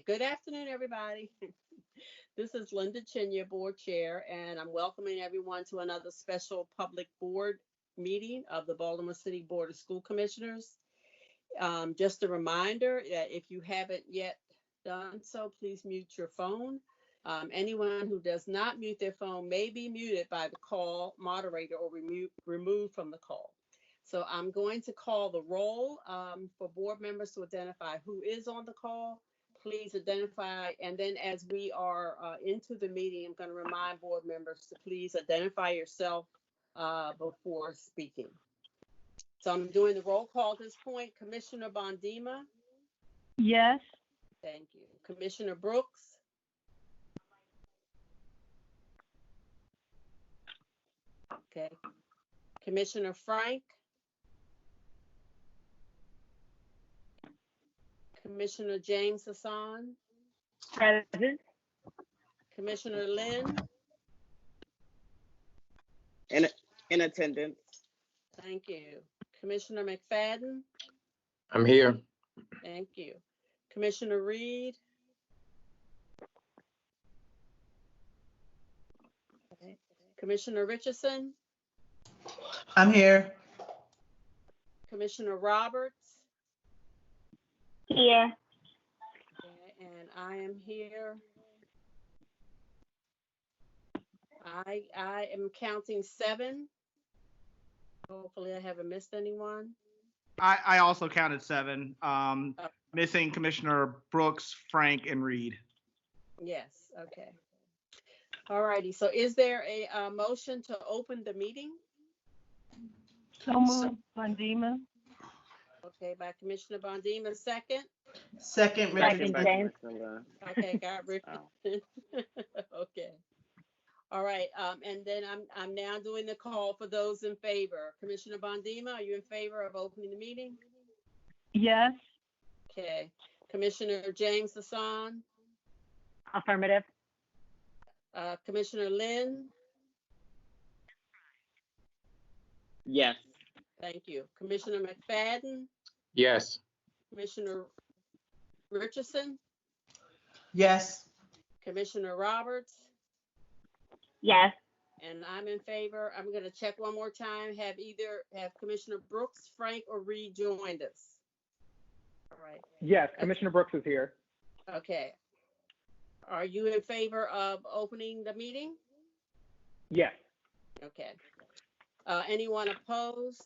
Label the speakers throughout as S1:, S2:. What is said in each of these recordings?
S1: Good afternoon, everybody. This is Linda Chinya, Board Chair, and I'm welcoming everyone to another special public board meeting of the Baltimore City Board of School Commissioners. Just a reminder that if you haven't yet done so, please mute your phone. Anyone who does not mute their phone may be muted by the call moderator or removed from the call. So I'm going to call the roll for board members to identify who is on the call. Please identify, and then as we are into the meeting, I'm going to remind board members to please identify yourself before speaking. So I'm doing the roll call at this point. Commissioner Bondima?
S2: Yes.
S1: Thank you. Commissioner Brooks? Okay. Commissioner Frank? Commissioner James Hassan?
S2: Present.
S1: Commissioner Lynn?
S3: In attendance.
S1: Thank you. Commissioner McFadden?
S4: I'm here.
S1: Thank you. Commissioner Reed? Okay. Commissioner Richardson?
S5: I'm here.
S1: Commissioner Roberts?
S2: Here.
S1: Okay, and I am here. I am counting 7. Hopefully I haven't missed anyone.
S5: I also counted 7. Missing Commissioner Brooks, Frank, and Reed.
S1: Yes, okay. All righty, so is there a motion to open the meeting?
S2: So moved. Bondima.
S1: Okay, by Commissioner Bondima, second.
S5: Second,
S2: Second,
S5: Richardson.
S2: James.
S1: Okay, got Richardson. Okay. All right, and then I'm now doing the call for those in favor. Commissioner Bondima, are you in favor of opening the meeting?
S2: Yes.
S1: Okay. Commissioner James Hassan,
S2: Affirmative.
S1: Commissioner Lynn,
S3: Yes.
S1: thank you. Commissioner McFadden,
S4: Yes.
S1: Commissioner Richardson,
S5: Yes.
S1: Commissioner Roberts,
S2: Yes.
S1: and I'm in favor. I'm going to check one more time. Have Commissioner Brooks, Frank, or Reed joined us? All right.
S6: Yes, Commissioner Brooks is here.
S1: Okay. Are you in favor of opening the meeting?
S6: Yes.
S1: Okay. Anyone opposed?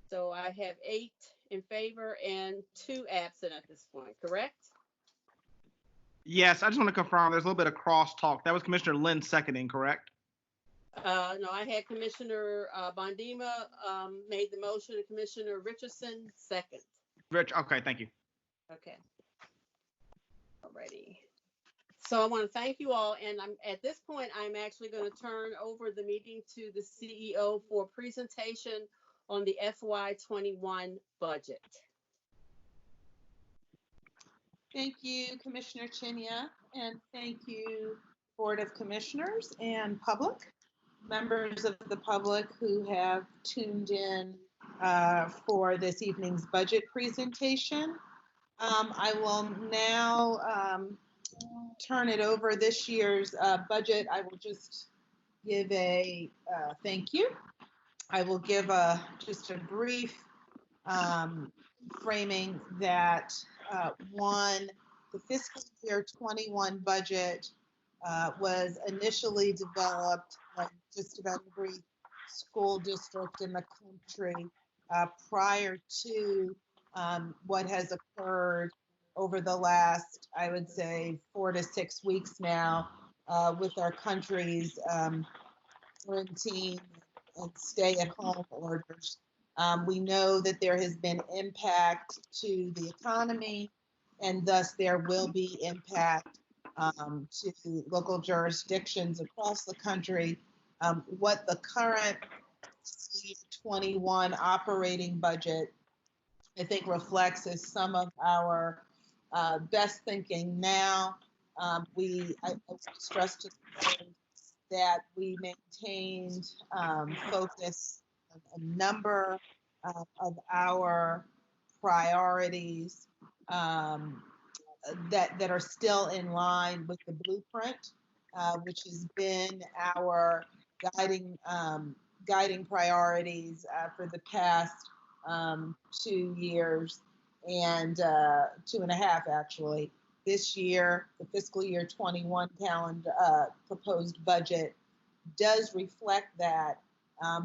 S1: So I have 8 in favor and 2 absent at this point, correct?
S5: Yes, I just want to confirm there's a little bit of crosstalk. That was Commissioner Lynn seconding, correct?
S1: No, I had Commissioner Bondima made the motion and Commissioner Richardson second.
S5: Rich, okay, thank you.
S1: Okay. Alrighty. So I want to thank you all, and at this point I'm actually going to turn over the meeting to the CEO for presentation on the FY21 budget.
S7: Thank you, Commissioner Chinya, and thank you, Board of Commissioners and public, members of the public who have tuned in for this evening's budget presentation. I will now turn it over this year's budget. I will just give a thank you. I will give just a brief framing that one, the fiscal year 21 budget was initially developed like just about every school district in the country prior to what has occurred over the last, I would say, 4 to 6 weeks now with our country's quarantine and stay-at-home orders. We know that there has been impact to the economy, and thus there will be impact to local jurisdictions across the country. What the current 21 operating budget, I think, reflects is some of our best thinking now. I stress to that we maintained focus on a number of our priorities, that are still in line with the blueprint, which has been our guiding priorities for the past 2 years and 2.5 actually. This year, the fiscal year 21 calendar proposed budget does reflect that,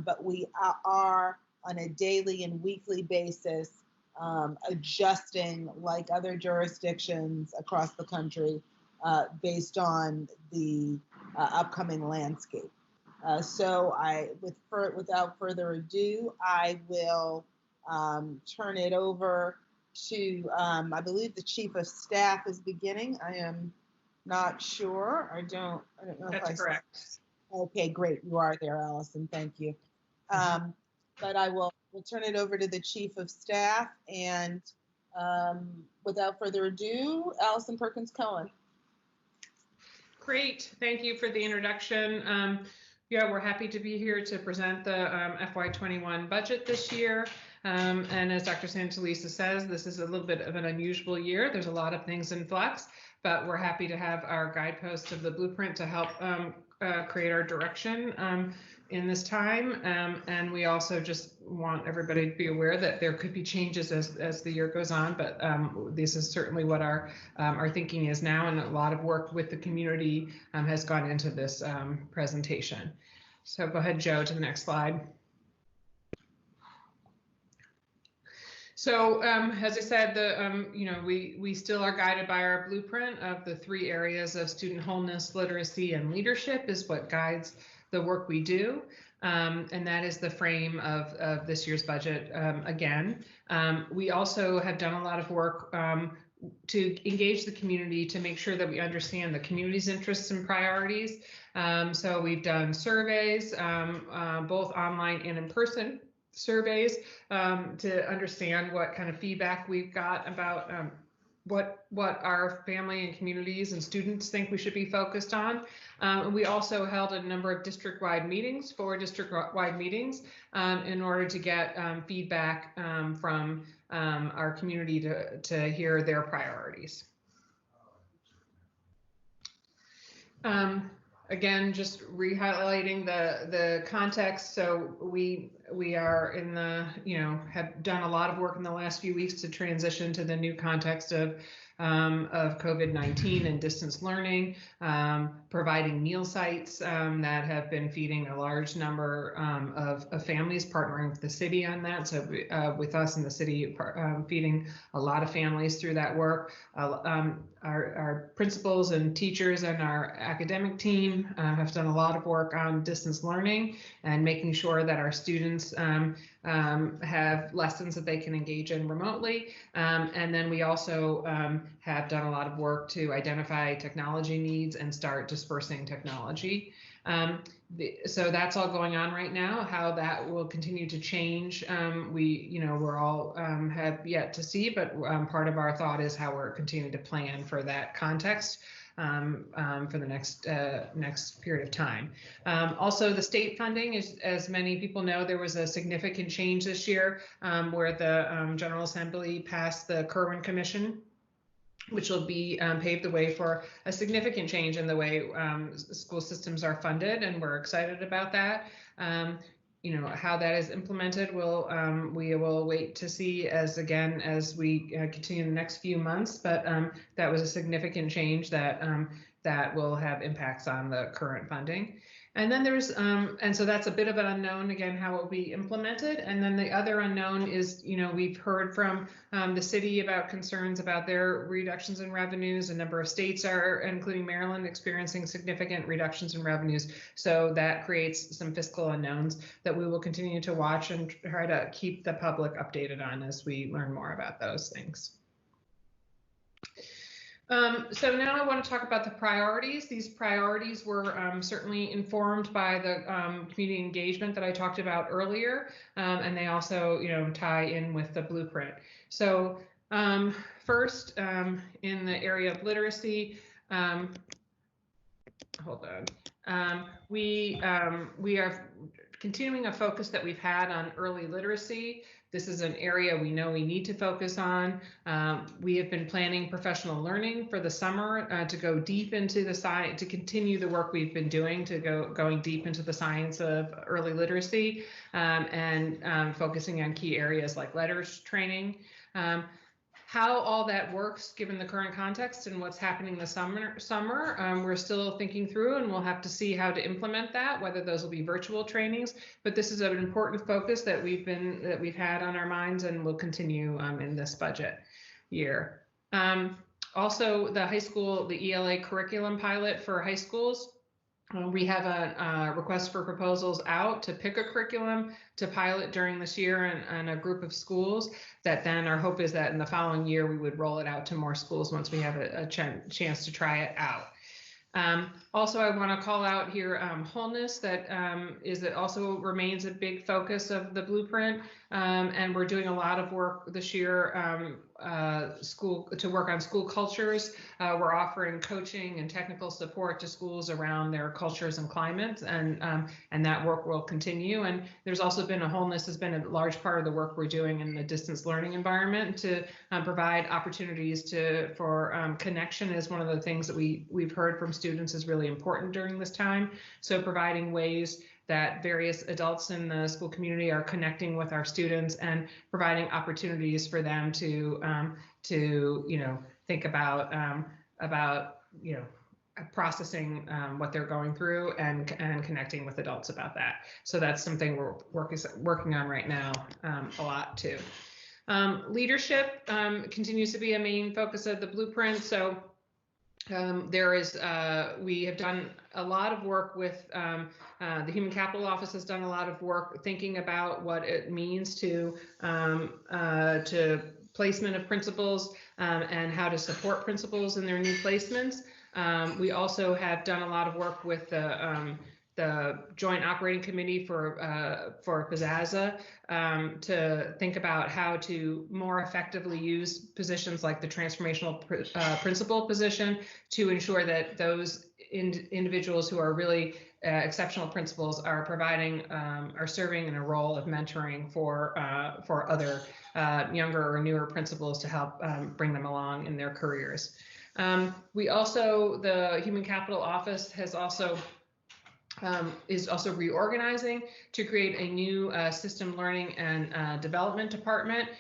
S7: but we are on a daily and weekly basis adjusting like other jurisdictions across the country based on the upcoming landscape. So without further ado, I will turn it over to, I believe the Chief of Staff is beginning. I am not sure. I don't know if
S8: That's correct.
S7: Okay, great. You are there, Allison. Thank you. But we'll turn it over to the Chief of Staff, and without further ado, Allison Perkins Cohen.
S8: Great. Thank you for the introduction. Yeah, we're happy to be here to present the FY21 budget this year. And as Dr. Santalisa says, this is a little bit of an unusual year. There's a lot of things in flux, but we're happy to have our guidepost of the blueprint to help create our direction in this time. And we also just want everybody to be aware that there could be changes as the year goes on, but this is certainly what our thinking is now, and a lot of work with the community has gone into this presentation. So go ahead, Joe, to the next slide. So as I said, we still are guided by our blueprint of the 3 areas of student wholeness, literacy, and leadership is what guides the work we do. And that is the frame of this year's budget again. We also have done a lot of work to engage the community to make sure that we understand the community's interests and priorities. So we've done surveys, both online and in person surveys, to understand what kind of feedback we've got about what our family and communities and students think we should be focused on. We also held a number of district-wide meetings, 4 district-wide meetings, in order to get feedback from our community to hear their priorities. Again, just re-highlighting the context. So we are in the, have done a lot of work in the last few weeks to transition to the new context of COVID-19 and distance learning, providing meal sites that have been feeding a large number of families, partnering with the city on that. So with us in the city, feeding a lot of families through that work. Our principals and teachers and our academic team have done a lot of work on distance learning and making sure that our students have lessons that they can engage in remotely. And then we also have done a lot of work to identify technology needs and start dispersing technology. So that's all going on right now. How that will continue to change, we're all have yet to see, but part of our thought is how we're continuing to plan for that context for the next period of time. Also, the state funding is, as many people know, there was a significant change this year where the General Assembly passed the Kerwin Commission, which will be pave the way for a significant change in the way school systems are funded, and we're excited about that. How that is implemented, we will wait to see as we continue the next few months. But that was a significant change that will have impacts on the current funding. And then there's, and so that's a bit of an unknown, again, how it will be implemented. And then the other unknown is, we've heard from the city about concerns about their reductions in revenues. A number of states are, including Maryland, experiencing significant reductions in revenues. So that creates some fiscal unknowns that we will continue to watch and try to keep the public updated on as we learn more about those things. So now I want to talk about the priorities. These priorities were certainly informed by the community engagement that I talked about earlier, and they also, tie in with the blueprint. So first, in the area of literacy, hold on, we are continuing a focus that we've had on early literacy. This is an area we know we need to focus on. We have been planning professional learning for the summer to go deep into the science, to continue the work we've been doing, to going deep into the science of early literacy and focusing on key areas like letters training. How all that works given the current context and what's happening this summer, we're still thinking through, and we'll have to see how to implement that, whether those will be virtual trainings. But this is an important focus that we've had on our minds and will continue in this budget year. Also, the high school, the ELA curriculum pilot for high schools. We have a request for proposals out to pick a curriculum to pilot during this year in a group of schools that then our hope is that in the following year we would roll it out to more schools once we have a chance to try it out. Also, I want to call out here wholeness that also remains a big focus of the blueprint, and we're doing a lot of work this year to work on school cultures. We're offering coaching and technical support to schools around their cultures and climates, and that work will continue. And there's also been wholeness has been a large part of the work we're doing in the distance learning environment to provide opportunities for connection is one of the things that we've heard from students is really important during this time. So providing ways that various adults in the school community are connecting with our students and providing opportunities for them to think about processing what they're going through and connecting with adults about that. So that's something we're working on right now a lot too. Leadership continues to be a main focus of the blueprint. So we have done a lot of work with the Human Capital Office has done a lot of work thinking about what it means to placement of principals and how to support principals in their new placements. We also have done a lot of work with the Joint Operating Committee for Piazza to think about how to more effectively use positions like the transformational principal position to ensure that those individuals who are really exceptional principals are serving in a role of mentoring for other younger or newer principals to help bring them along in their careers. The Human Capital Office has is also reorganizing to create a new system learning and development department.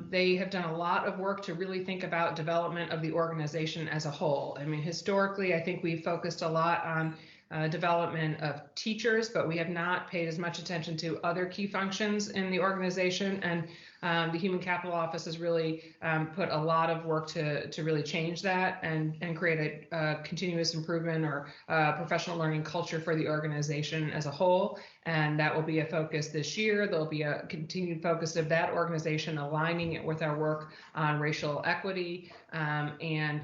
S8: They have done a lot of work to really think about development of the organization as a whole. I mean, historically, I think we've focused a lot on development of teachers, but we have not paid as much attention to other key functions in the organization. And the Human Capital Office has really put a lot of work to really change that and create a continuous improvement or professional learning culture for the organization as a whole. And that will be a focus this year. There'll be a continued focus of that organization aligning it with our work on racial equity and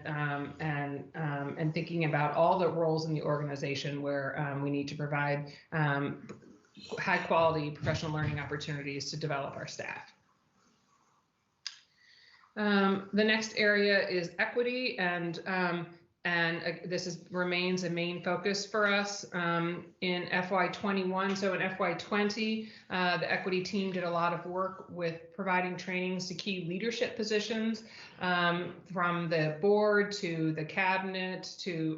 S8: thinking about all the roles in the organization where we need to provide high quality professional learning opportunities to develop our staff. The next area is equity, and this remains a main focus for us in FY21. So in FY20, the equity team did a lot of work with providing trainings to key leadership positions, from the board to the cabinet to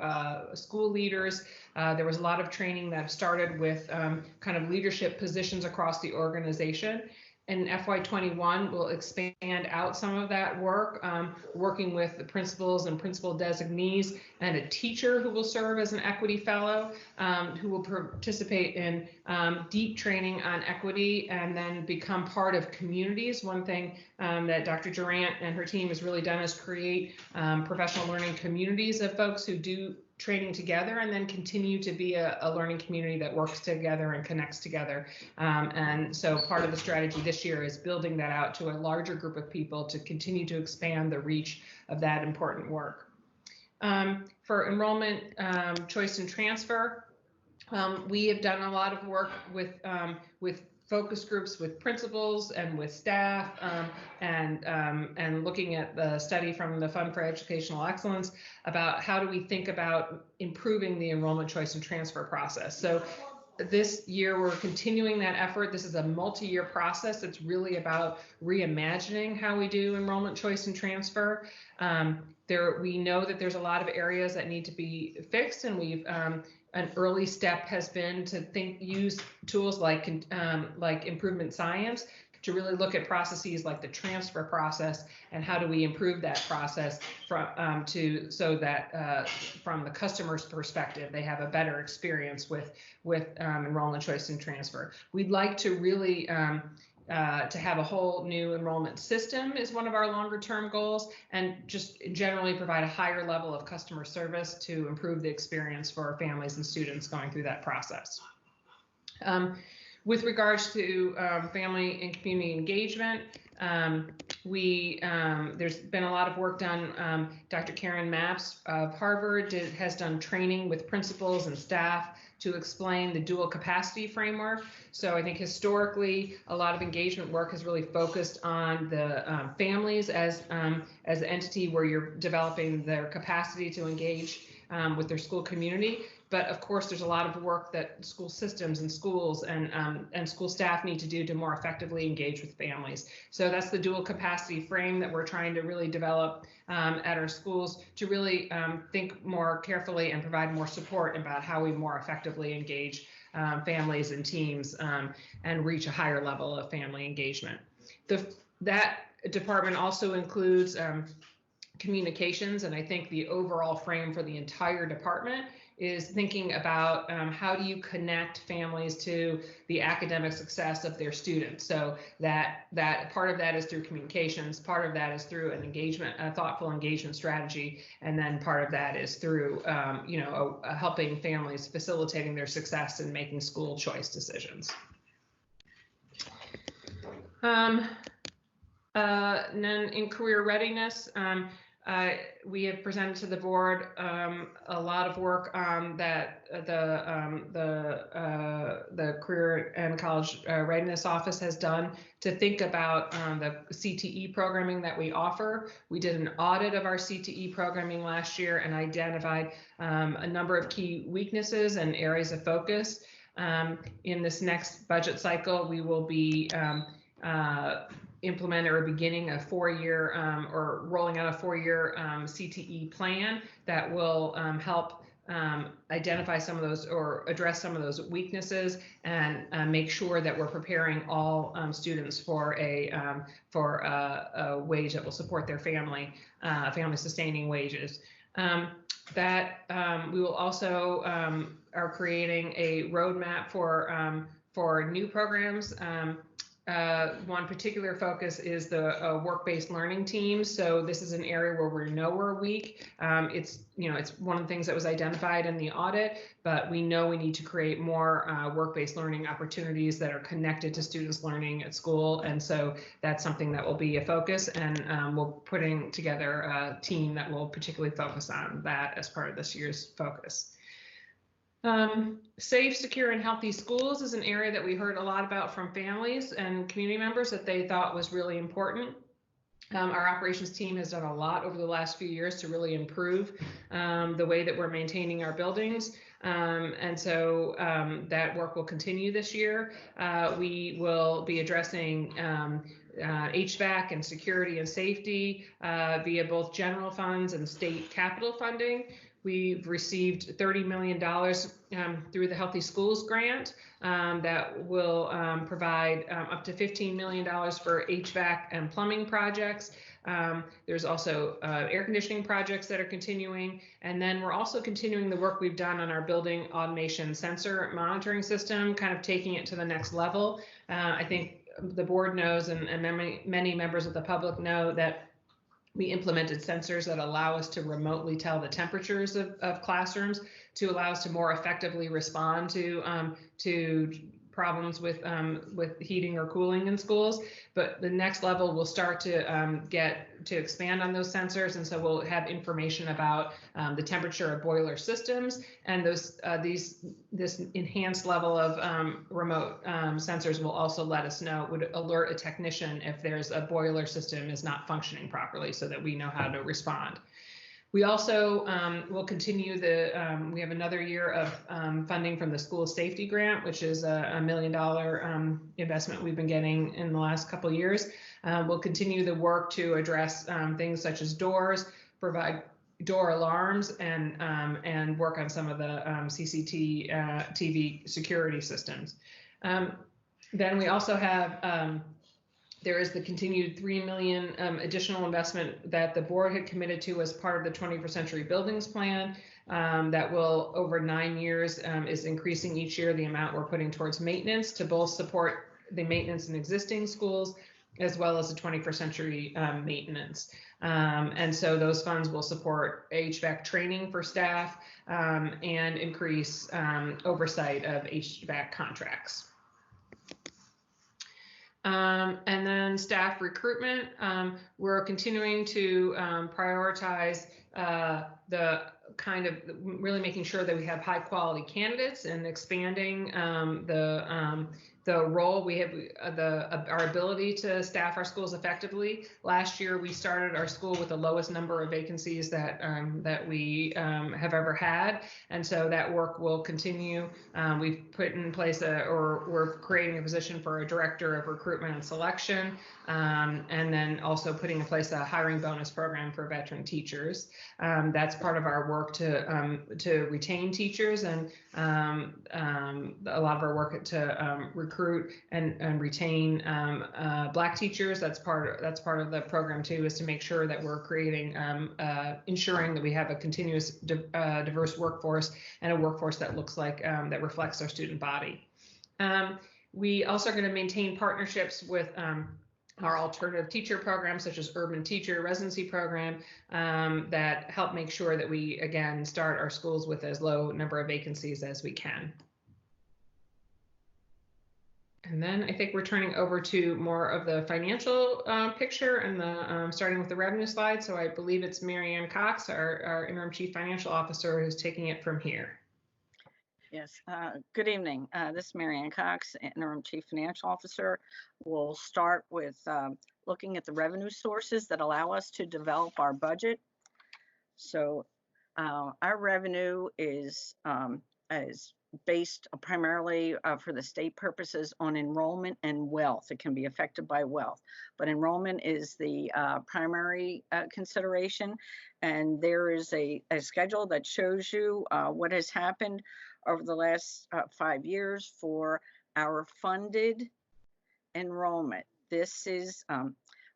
S8: school leaders. There was a lot of training that started with kind of leadership positions across the organization. In FY21, we'll expand out some of that work, working with the principals and principal designees and a teacher who will serve as an equity fellow, who will participate in deep training on equity and then become part of communities. One thing that Dr. Durant and her team has really done is create professional learning communities of folks who do training together and then continue to be a learning community that works together and connects together. And so part of the strategy this year is building that out to a larger group of people to continue to expand the reach of that important work. For enrollment, choice and transfer, we have done a lot of work with focus groups with principals and with staff, and looking at the study from the Fund for Educational Excellence about how do we think about improving the enrollment choice and transfer process. So this year, we're continuing that effort. This is a multi-year process. It's really about reimagining how we do enrollment choice and transfer. We know that there's a lot of areas that need to be fixed, and an early step has been to use tools like improvement science to really look at processes like the transfer process and how do we improve that process so that from the customer's perspective, they have a better experience with enrollment choice and transfer. We'd like to really to have a whole new enrollment system is one of our longer term goals, and just generally provide a higher level of customer service to improve the experience for our families and students going through that process. With regards to family and community engagement, there's been a lot of work done. Dr. Karen Mapps of Harvard has done training with principals and staff to explain the dual capacity framework. So I think historically, a lot of engagement work has really focused on the families as the entity where you're developing their capacity to engage with their school community. But of course, there's a lot of work that school systems and schools and school staff need to do to more effectively engage with families. So that's the dual capacity frame that we're trying to really develop at our schools to really think more carefully and provide more support about how we more effectively engage families and teams and reach a higher level of family engagement. That department also includes communications, and I think the overall frame for the entire department is thinking about how do you connect families to the academic success of their students. So that part of that is through communications, part of that is through an engagement, a thoughtful engagement strategy, and then part of that is through helping families, facilitating their success in making school choice decisions. And then in career readiness, we have presented to the board a lot of work that the Career and College Readiness Office has done to think about the CTE programming that we offer. We did an audit of our CTE programming last year and identified a number of key weaknesses and areas of focus. In this next budget cycle, we will be implement or beginning a 4-year or rolling out a 4-year CTE plan that will help identify some of those or address some of those weaknesses and make sure that we're preparing all students for a wage that will support their family sustaining wages. We will also are creating a roadmap for new programs. One particular focus is the work-based learning teams. So this is an area where we know we're weak. It's one of the things that was identified in the audit, but we know we need to create more work-based learning opportunities that are connected to students learning at school. And so that's something that will be a focus, and we're putting together a team that will particularly focus on that as part of this year's focus. Safe, secure, and healthy schools is an area that we heard a lot about from families and community members that they thought was really important. Our operations team has done a lot over the last few years to really improve the way that we're maintaining our buildings. And so that work will continue this year. We will be addressing HVAC and security and safety via both general funds and state capital funding. We've received $30 million through the Healthy Schools Grant that will provide up to $15 million for HVAC and plumbing projects. There's also air conditioning projects that are continuing. And then we're also continuing the work we've done on our building automation sensor monitoring system, kind of taking it to the next level. I think the board knows, and many members of the public know, that we implemented sensors that allow us to remotely tell the temperatures of classrooms to allow us to more effectively respond to problems with heating or cooling in schools. But the next level will start to expand on those sensors, and so we'll have information about the temperature of boiler systems, and this enhanced level of remote sensors will also let us know, would alert a technician if there's a boiler system is not functioning properly, so that we know how to respond. We also will continue we have another year of funding from the school safety grant, which is a $1 million investment we've been getting in the last couple of years. We'll continue the work to address things such as doors, provide door alarms, and work on some of the CCTV security systems. Then we also have there is the continued $3 million additional investment that the board had committed to as part of the 21st Century Buildings Plan that will, over 9 years, is increasing each year the amount we're putting towards maintenance to both support the maintenance in existing schools as well as the 21st century maintenance. And so those funds will support HVAC training for staff and increase oversight of HVAC contracts. And then staff recruitment, we're continuing to prioritize the kind of really making sure that we have high quality candidates and expanding the role. We have our ability to staff our schools effectively. Last year, we started our school with the lowest number of vacancies that we have ever had, and so that work will continue. We've put in place we're creating a position for a director of recruitment and selection, and then also putting in place a hiring bonus program for veteran teachers. That's part of our work to retain teachers, and a lot of our work to recruit and retain Black teachers. That's part of the program too, is to make sure that we're creating ensuring that we have a continuous diverse workforce and a workforce that looks like that reflects our student body. We also are going to maintain partnerships with our alternative teacher programs, such as Urban Teacher Residency Program, that help make sure that we, again, start our schools with as low number of vacancies as we can. And then I think we're turning over to more of the financial picture and the starting with the revenue slide. So I believe it's Mary Ann Cox, our Interim Chief Financial Officer, who's taking it from here.
S9: Yes, good evening. This is Mary Ann Cox, Interim Chief Financial Officer. We'll start with looking at the revenue sources that allow us to develop our budget. So our revenue is based primarily for the state purposes on enrollment and wealth. It can be affected by wealth, but enrollment is the primary consideration. And there is a schedule that shows you what has happened over the last 5 years for our funded enrollment. This is,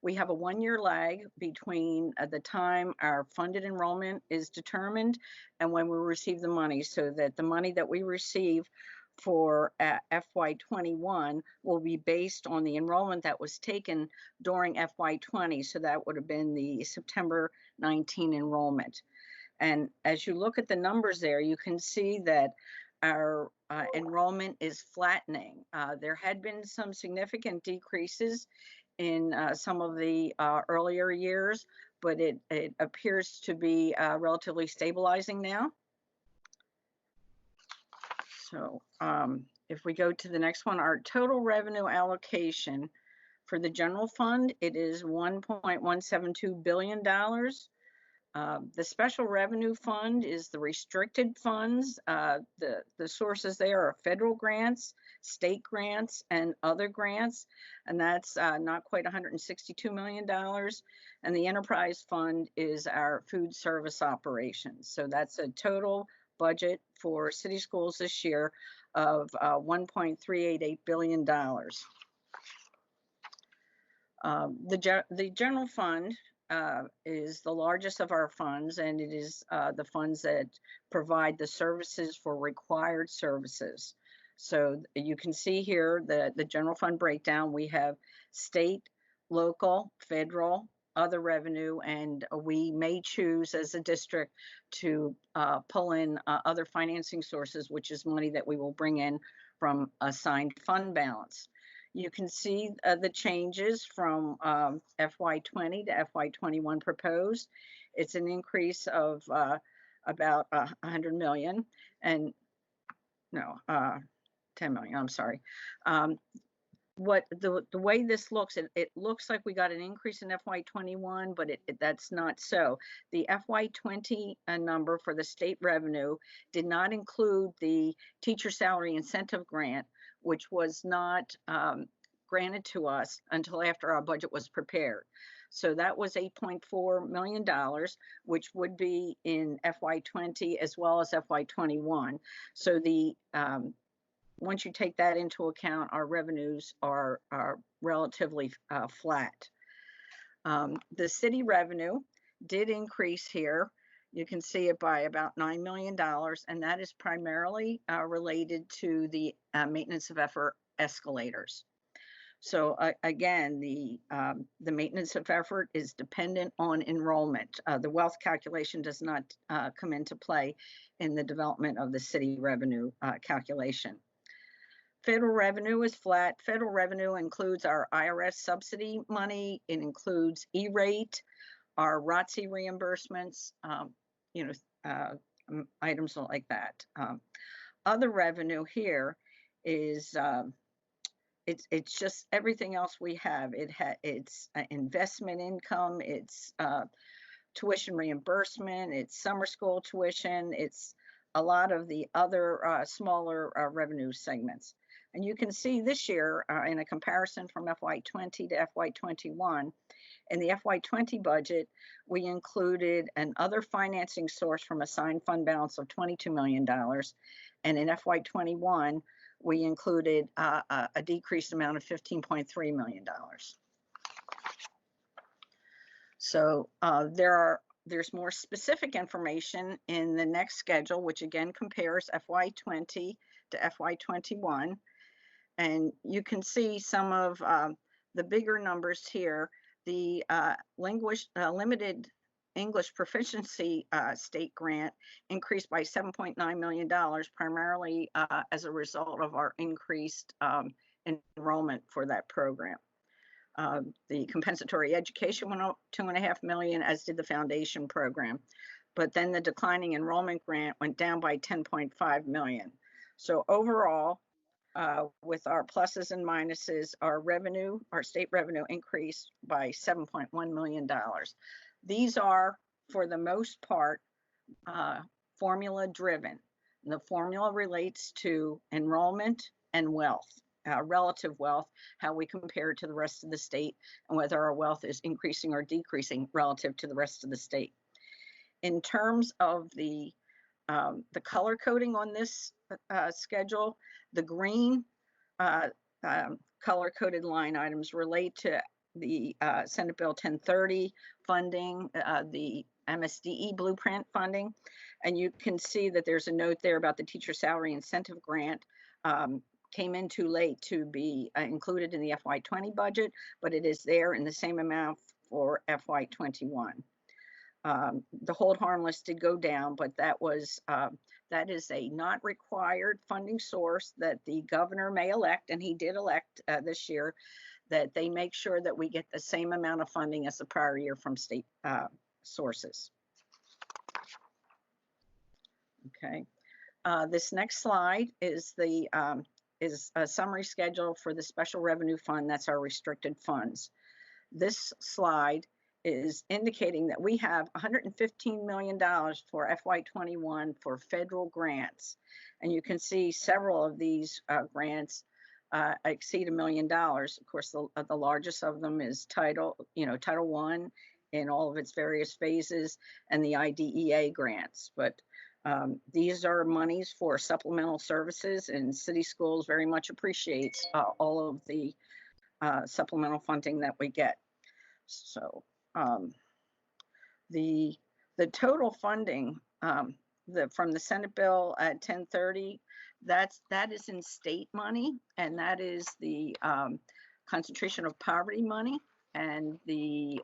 S9: we have a 1-year lag between the time our funded enrollment is determined and when we receive the money, so that the money that we receive for FY21 will be based on the enrollment that was taken during FY20. So that would have been the September 19 enrollment. And as you look at the numbers there, you can see that our enrollment is flattening. There had been some significant decreases in some of the earlier years, but it appears to be relatively stabilizing now. So if we go to the next one, our total revenue allocation for the general fund, it is $1.172 billion. The special revenue fund is the restricted funds. The sources there are federal grants, state grants, and other grants, and that's not quite $162 million. And the enterprise fund is our food service operations. So that's a total budget for city schools this year of $1.388 billion. The general fund is the largest of our funds, and it is the funds that provide the services for required services. So you can see here the general fund breakdown. We have state, local, federal, other revenue, and we may choose as a district to pull in other financing sources, which is money that we will bring in from assigned fund balance. You can see the changes from FY20 to FY21 proposed. It's an increase of about 100 million, and no, 10 million, I'm sorry. the way this looks, it looks like we got an increase in FY21, but that's not so. The FY20 number for the state revenue did not include the teacher salary incentive grant, which was not granted to us until after our budget was prepared. So that was $8.4 million, which would be in FY20 as well as FY21. So the once you take that into account, our revenues are relatively flat. The city revenue did increase here. You can see it by about $9 million, and that is primarily related to the maintenance of effort escalators. So again, the maintenance of effort is dependent on enrollment. The wealth calculation does not come into play in the development of the city revenue calculation. Federal revenue is flat. Federal revenue includes our IRS subsidy money. It includes E-rate, our ROTC reimbursements, items like that. Other revenue here is it's just everything else we have. It's investment income. It's tuition reimbursement. It's summer school tuition. It's a lot of the other smaller revenue segments. And you can see this year in a comparison from FY20 to FY21, in the FY20 budget, we included an other financing source from assigned fund balance of $22 million. And in FY21, we included a decreased amount of $15.3 million. So there's more specific information in the next schedule, which again compares FY20 to FY21. And you can see some of the bigger numbers here. The limited English proficiency state grant increased by $7.9 million, primarily as a result of our increased enrollment for that program. The compensatory education went up $2.5 million, as did the foundation program. But then the declining enrollment grant went down by $10.5 million. So overall, with our pluses and minuses, our state revenue increased by $7.1 million. These are, for the most part, formula driven. The formula relates to enrollment and wealth, relative wealth, how we compare to the rest of the state, and whether our wealth is increasing or decreasing relative to the rest of the state. In terms of the color coding on this schedule, the green color-coded line items relate to the Senate Bill 1030 funding, the MSDE blueprint funding. And you can see that there's a note there about the teacher salary incentive grant came in too late to be included in the FY20 budget, but it is there in the same amount for FY21. The hold harmless did go down, but that is a not required funding source that the governor may elect, and he did elect this year, that they make sure that we get the same amount of funding as the prior year from state sources. Okay, this next slide is a summary schedule for the special revenue fund. That's our restricted funds. This slide is indicating that we have $115 million for FY21 for federal grants. And you can see several of these grants exceed $1 million. Of course, the largest of them is Title I in all of its various phases, and the IDEA grants. But these are monies for supplemental services, and city schools very much appreciates all of the supplemental funding that we get. So the total funding from the Senate bill at 1030, that is in state money, and that is the concentration of poverty money and the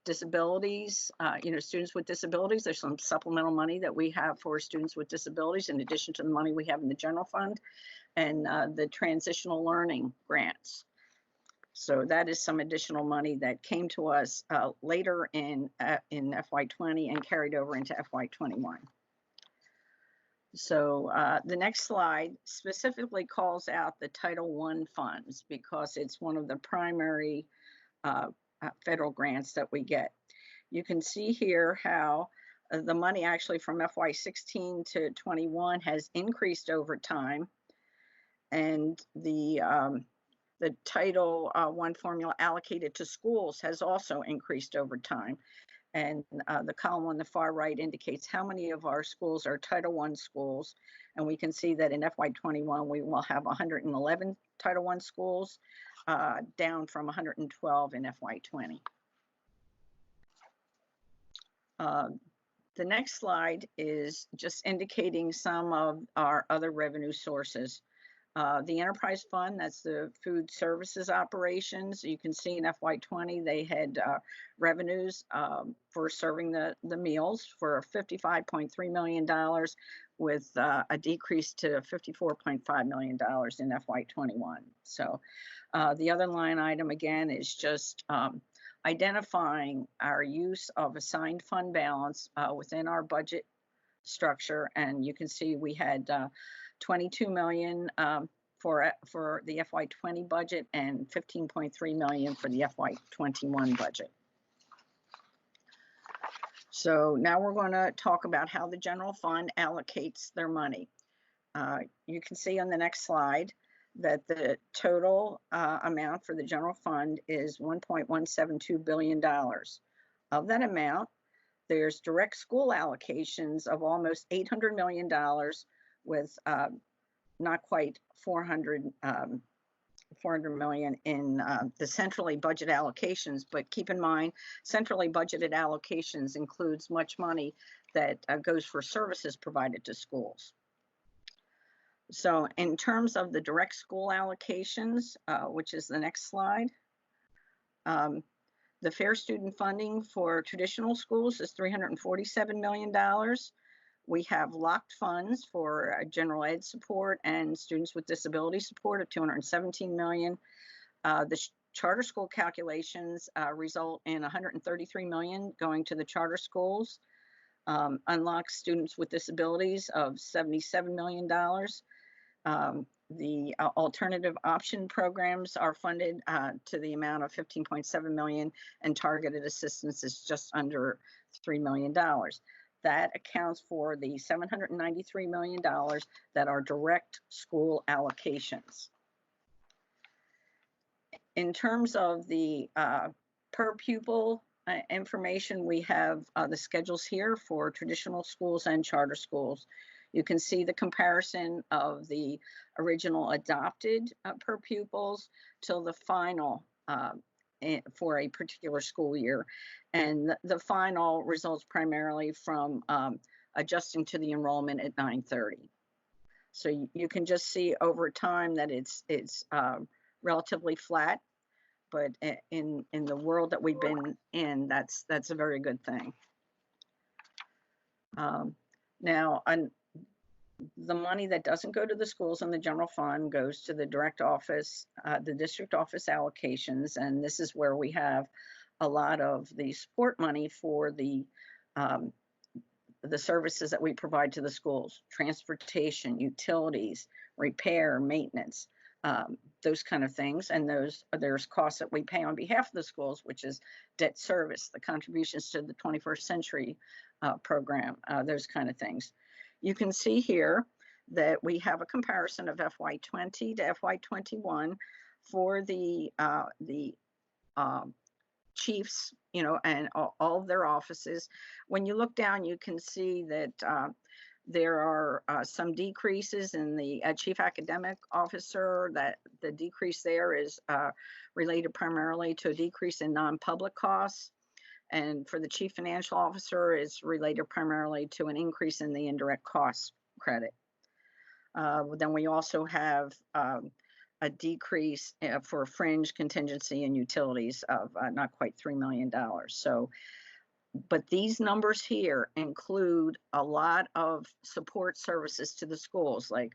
S9: disabilities, students with disabilities. There's some supplemental money that we have for students with disabilities in addition to the money we have in the general fund, and the transitional learning grants. So that is some additional money that came to us later in FY20 and carried over into FY21. So the next slide specifically calls out the Title I funds because it's one of the primary federal grants that we get. You can see here how the money actually from FY16 to 21 has increased over time, and the Title I formula allocated to schools has also increased over time. And the column on the far right indicates how many of our schools are Title I schools. And we can see that in FY21, we will have 111 Title I schools, down from 112 in FY20. The next slide is just indicating some of our other revenue sources. The enterprise fund, that's the food services operations. You can see in FY20, they had revenues for serving the meals for $55.3 million with a decrease to $54.5 million in FY21. So the other line item again is just identifying our use of assigned fund balance within our budget structure. And you can see we had 22 million for the FY20 budget and 15.3 million for the FY21 budget. So now we're going to talk about how the general fund allocates their money. You can see on the next slide that the total amount for the general fund is $1.172 billion. Of that amount, there's direct school allocations of almost $800 million with not quite 400 million in the centrally budget allocations, but keep in mind, centrally budgeted allocations includes much money that goes for services provided to schools. So in terms of the direct school allocations, which is the next slide, the fair student funding for traditional schools is $347 million. We have locked funds for general ed support and students with disability support of $217 million. The charter school calculations result in $133 million going to the charter schools. Unlocked students with disabilities of $77 million. The alternative option programs are funded to the amount of $15.7 million, and targeted assistance is just under $3 million. That accounts for the $793 million that are direct school allocations. In terms of the per pupil information, we have the schedules here for traditional schools and charter schools. You can see the comparison of the original adopted per pupils till the final for a particular school year. And the final results primarily from adjusting to the enrollment at 9:30. So you can just see over time that it's relatively flat, but in the world that we've been in, that's a very good thing. Now, the money that doesn't go to the schools in the general fund goes to the direct office, the district office allocations, and this is where we have a lot of the support money for the services that we provide to the schools: transportation, utilities, repair, maintenance, those kind of things. And there's costs that we pay on behalf of the schools, which is debt service, the contributions to the 21st century program, those kind of things. You can see here that we have a comparison of FY20 to FY21 for the chiefs, and all of their offices. When you look down, you can see that there are some decreases in the chief academic officer. That the decrease there is related primarily to a decrease in non-public costs. And for the chief financial officer, is related primarily to an increase in the indirect cost credit. Then we also have a decrease for fringe, contingency, and utilities of not quite $3 million. So, but these numbers here include a lot of support services to the schools, like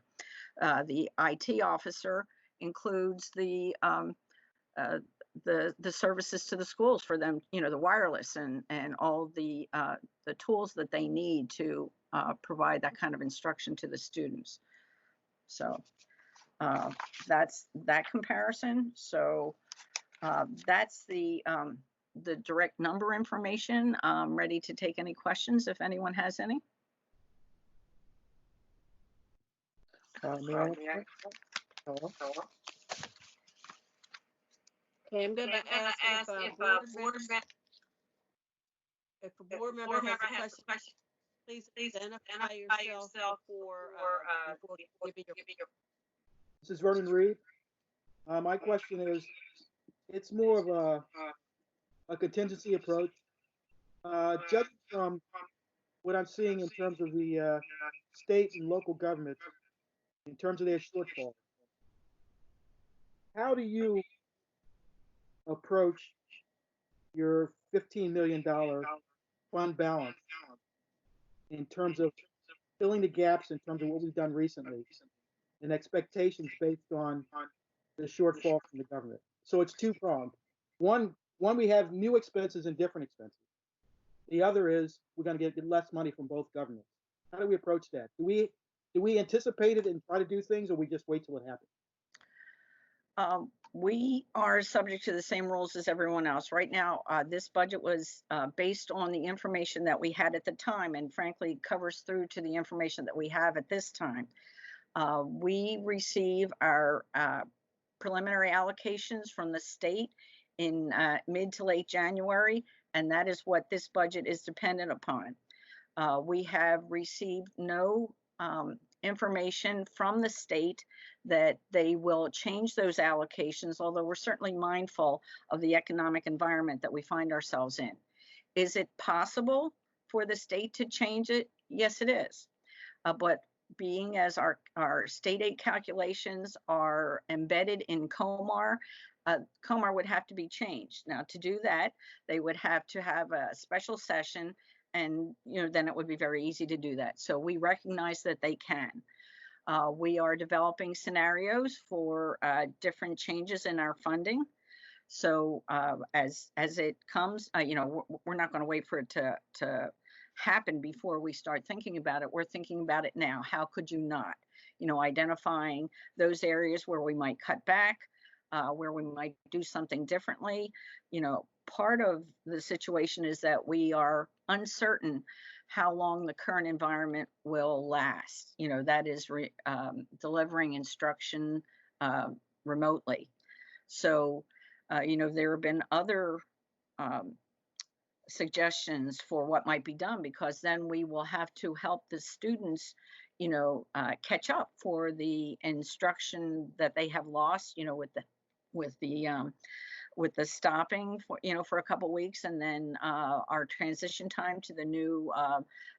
S9: the IT officer includes the services to the schools for them, the wireless and all the tools that they need to provide that kind of instruction to the students. So that's that comparison. So that's the direct number information. I'm ready to take any questions if anyone has any.
S6: May I answer? Hello?
S1: Okay, I'm gonna ask if a board member has a question, please identify yourself before giving your.
S10: This is Vernon Reed. My question is, it's more of a contingency approach. Judging from what I'm seeing in terms of the state and local governments, in terms of their shortfall, how do you approach your $15 million fund balance in terms of filling the gaps in terms of what we've done recently and expectations based on the shortfall from the government? So it's two-pronged. One, we have new expenses and different expenses. The other is we're going to get less money from both governments. How do we approach that? Do we anticipate it and try to do things, or we just wait till it happens?
S9: We are subject to the same rules as everyone else. Right now, this budget was based on the information that we had at the time, and frankly covers through to the information that we have at this time. We receive our preliminary allocations from the state in mid to late January, and that is what this budget is dependent upon. We have received no information from the state that they will change those allocations, although we're certainly mindful of the economic environment that we find ourselves in. Is it possible for the state to change it? Yes, it is. But being as our state aid calculations are embedded in COMAR, COMAR would have to be changed. Now, to do that, they would have to have a special session, and then it would be very easy to do that. So we recognize that they can. We are developing scenarios for different changes in our funding. So as it comes, we're not going to wait for it to happen before we start thinking about it. We're thinking about it now. How could you not? Identifying those areas where we might cut back, where we might do something differently. Part of the situation is that we are uncertain how long the current environment will last. That is delivering instruction remotely. So, there have been other suggestions for what might be done, because then we will have to help the students, catch up for the instruction that they have lost, with the stopping for a couple weeks, and then our transition time to the new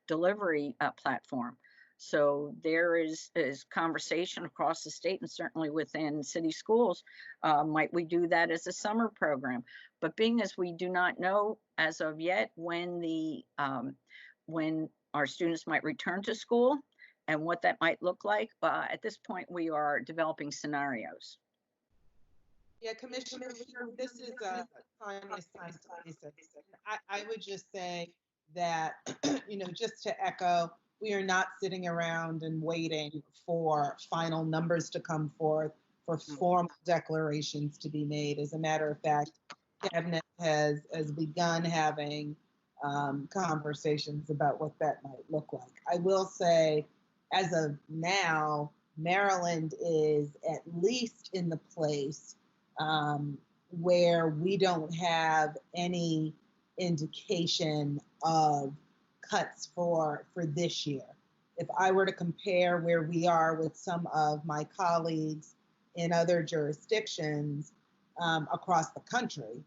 S9: delivery platform. So there is conversation across the state, and certainly within city schools. Might we do that as a summer program? But being as we do not know as of yet when our students might return to school and what that might look like, at this point we are developing scenarios.
S7: Yeah, Commissioner, this is Tanya Lisa. I would just say that, just to echo, we are not sitting around and waiting for final numbers to come forth, for formal declarations to be made. As a matter of fact, Cabinet has begun having conversations about what that might look like. I will say, as of now, Maryland is at least in the place where we don't have any indication of cuts for this year. If I were to compare where we are with some of my colleagues in other jurisdictions across the country,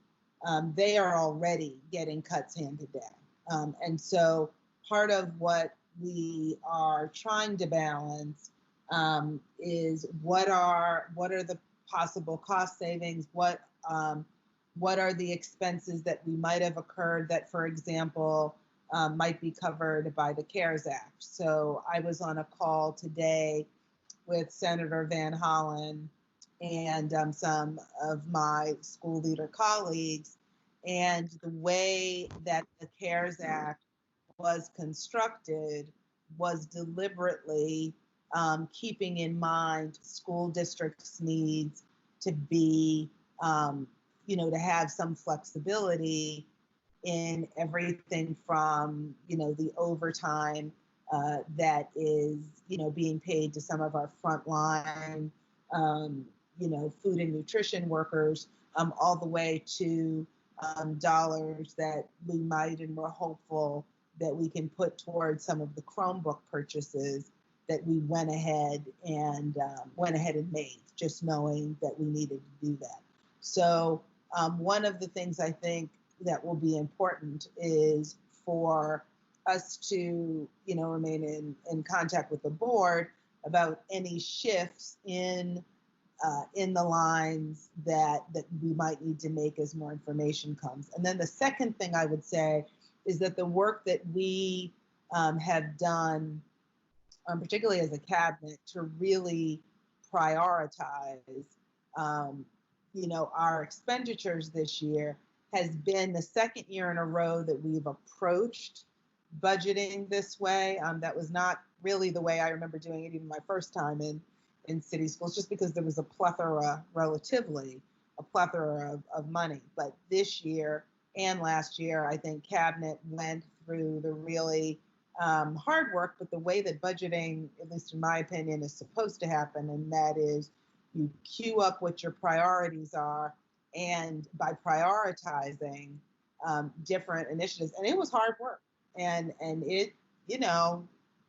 S7: they are already getting cuts handed down. And so part of what we are trying to balance is what are the possible cost savings, what are the expenses that we might have occurred that, for example, might be covered by the CARES Act. So I was on a call today with Senator Van Hollen and some of my school leader colleagues, and the way that the CARES Act was constructed was deliberately keeping in mind school districts' needs to be, to have some flexibility in everything from, the overtime that is, being paid to some of our frontline, food and nutrition workers, all the way to dollars that we might and we're hopeful that we can put towards some of the Chromebook purchases that we went ahead and made, just knowing that we needed to do that. So one of the things I think that will be important is for us to, remain in contact with the board about any shifts in the lines that we might need to make as more information comes. And then the second thing I would say is that the work that we have done, particularly as a cabinet, to really prioritize, our expenditures this year has been the second year in a row that we've approached budgeting this way. That was not really the way I remember doing it even my first time in city schools, just because there was a plethora of money. But this year and last year, I think cabinet went through the really hard work, but the way that budgeting, at least in my opinion, is supposed to happen, and that is you queue up what your priorities are, and by prioritizing different initiatives, and it was hard work, and it,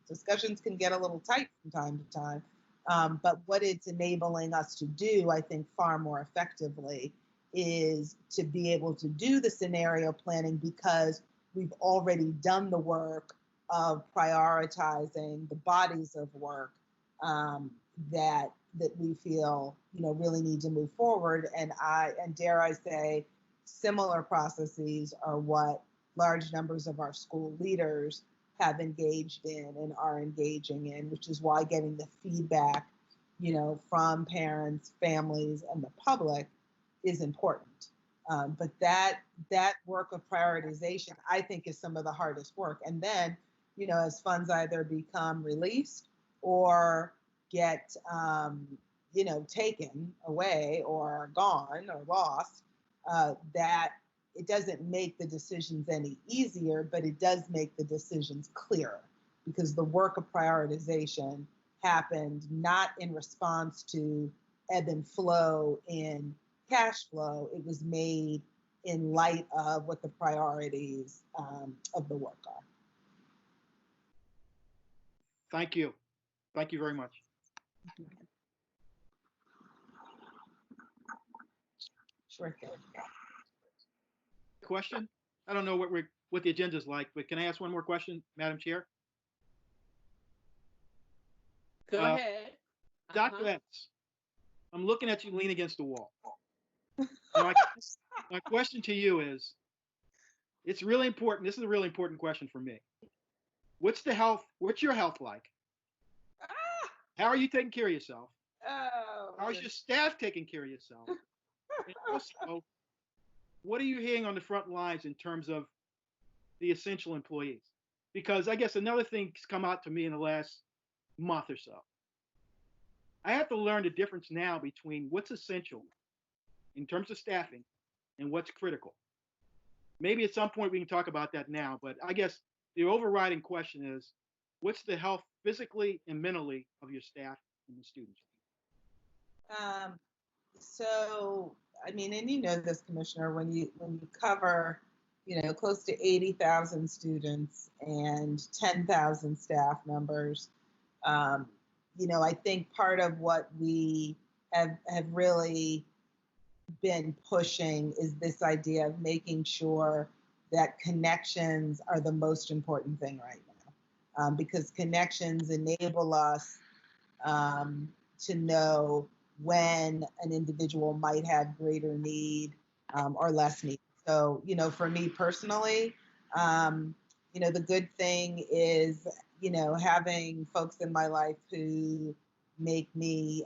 S7: discussions can get a little tight from time to time, but what it's enabling us to do, I think, far more effectively is to be able to do the scenario planning because we've already done the work of prioritizing the bodies of work that we feel really need to move forward, and dare I say, similar processes are what large numbers of our school leaders have engaged in and are engaging in, which is why getting the feedback, from parents, families, and the public is important. But that work of prioritization, I think, is some of the hardest work. And then, as funds either become released or get, taken away or gone or lost, that it doesn't make the decisions any easier, but it does make the decisions clearer, because the work of prioritization happened not in response to ebb and flow in cash flow. It was made in light of what the priorities of the work are.
S10: Thank you. Thank you very much.
S7: Sure thing.
S10: Question? I don't know what the agenda is like, but can I ask one more question, Madam Chair?
S1: Go ahead.
S10: Dr. X, I'm looking at you lean against the wall. My question to you is, it's really important. This is a really important question for me. What's your health like? How are you taking care of yourself? How's your staff taking care of yourself? And also, what are you hearing on the front lines in terms of the essential employees? Because I guess another thing's come out to me in the last month or so. I have to learn the difference now between what's essential in terms of staffing and what's critical. Maybe at some point we can talk about that now, but I guess the overriding question is, what's the health physically and mentally of your staff and the students?
S7: So, I mean, and this, Commissioner, when you cover, close to 80,000 students and 10,000 staff members, I think part of what we have really been pushing is this idea of making sure that connections are the most important thing right now, because connections enable us to know when an individual might have greater need or less need. So, for me personally, the good thing is, having folks in my life who make me,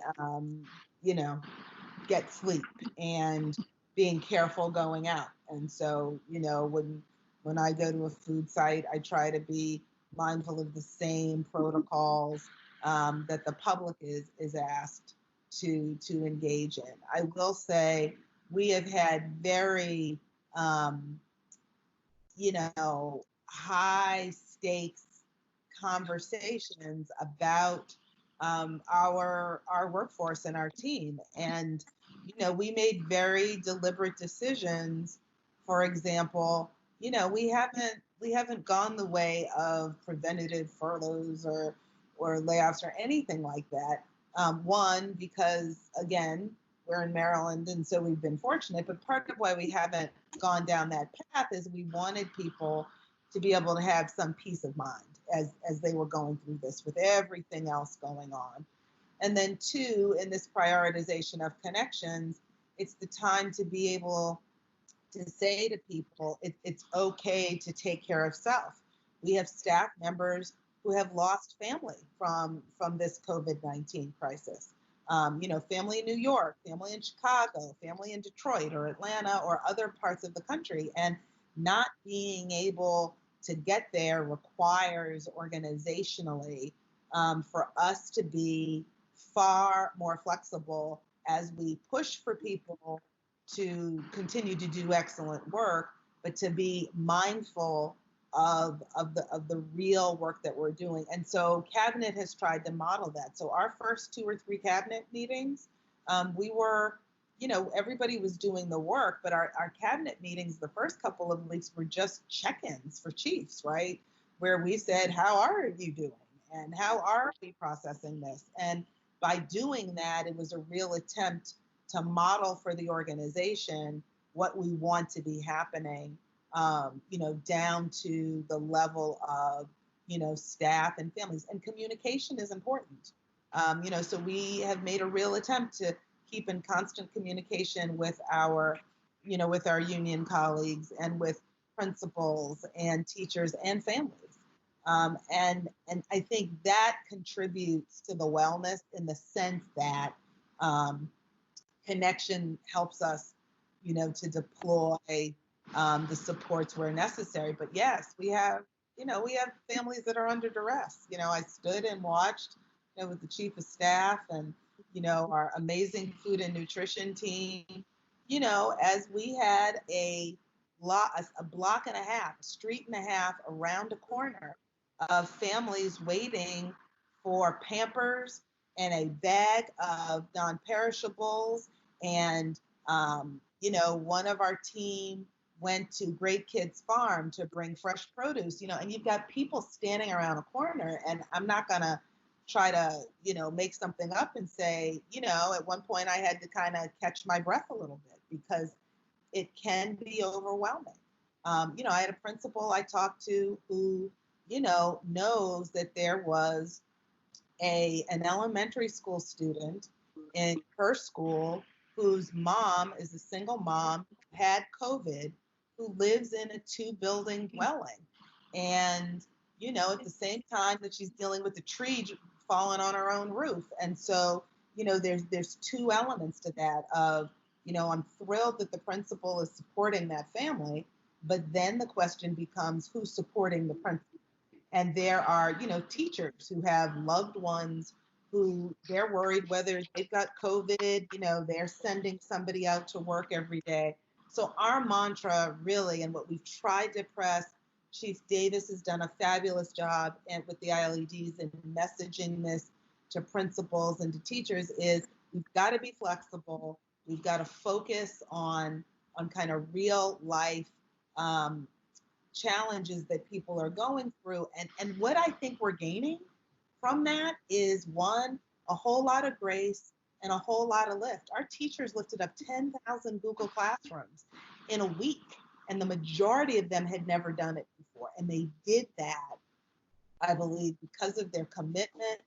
S7: get sleep and being careful going out. And so, when I go to a food site, I try to be mindful of the same protocols that the public is asked to engage in. I will say we have had very high stakes conversations about our workforce and our team. And, we made very deliberate decisions. For example, we haven't gone the way of preventative furloughs or layoffs or anything like that. One, because again, we're in Maryland, and so we've been fortunate. But part of why we haven't gone down that path is we wanted people to be able to have some peace of mind as they were going through this with everything else going on. And then two, in this prioritization of connections, it's the time to be able to say to people, it's okay to take care of self. We have staff members who have lost family from this COVID-19 crisis. Family in New York, family in Chicago, family in Detroit or Atlanta or other parts of the country. And not being able to get there requires organizationally for us to be far more flexible as we push for people to continue to do excellent work, but to be mindful of the real work that we're doing. And so Cabinet has tried to model that. So our first 2 or 3 Cabinet meetings, we were, everybody was doing the work, but our Cabinet meetings, the first couple of weeks were just check-ins for chiefs, right? Where we said, how are you doing? And how are we processing this? And by doing that, it was a real attempt to model for the organization what we want to be happening, down to the level of, staff and families. And communication is important. So we have made a real attempt to keep in constant communication with our union colleagues and with principals and teachers and families. And I think that contributes to the wellness in the sense that connection helps us, to deploy the supports where necessary. But yes, we have families that are under duress. I stood and watched, with the chief of staff and, our amazing food and nutrition team, as we had a block and a half, a street and a half around a corner of families waiting for Pampers and a bag of non-perishables. And, one of our team went to Great Kids Farm to bring fresh produce, and you've got people standing around a corner. And I'm not going to try to, make something up and say, at one point I had to kind of catch my breath a little bit because it can be overwhelming. I had a principal I talked to who, knows that there was an elementary school student in her school whose mom is a single mom, had COVID, who lives in a 2-building dwelling. And, at the same time that she's dealing with the tree falling on her own roof. And so, there's 2 elements to that of, I'm thrilled that the principal is supporting that family, but then the question becomes who's supporting the principal? And there are, teachers who have loved ones who they're worried whether they've got COVID, they're sending somebody out to work every day. So our mantra really, and what we've tried to press, Chief Davis has done a fabulous job and with the ILEDs and messaging this to principals and to teachers is we've got to be flexible. We've got to focus on kind of real life challenges that people are going through. And what I think we're gaining from that is one, a whole lot of grace and a whole lot of lift. Our teachers lifted up 10,000 Google Classrooms in a week, and the majority of them had never done it before. And they did that, I believe, because of their commitment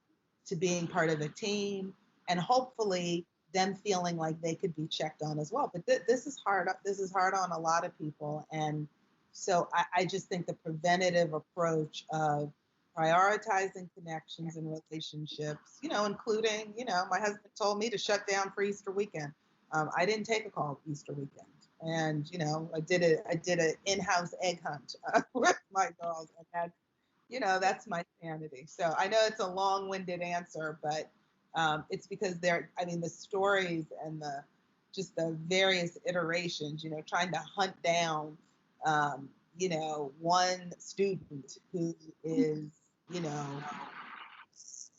S7: to being part of a team and hopefully them feeling like they could be checked on as well. But this is hard. This is hard on a lot of people. And so I just think the preventative approach of prioritizing connections and relationships, including, my husband told me to shut down for Easter weekend. I didn't take a call Easter weekend. And, I did an in-house egg hunt with my girls. And That's my sanity. So I know it's a long-winded answer, but it's because the stories and just the various iterations, trying to hunt down, one student who is,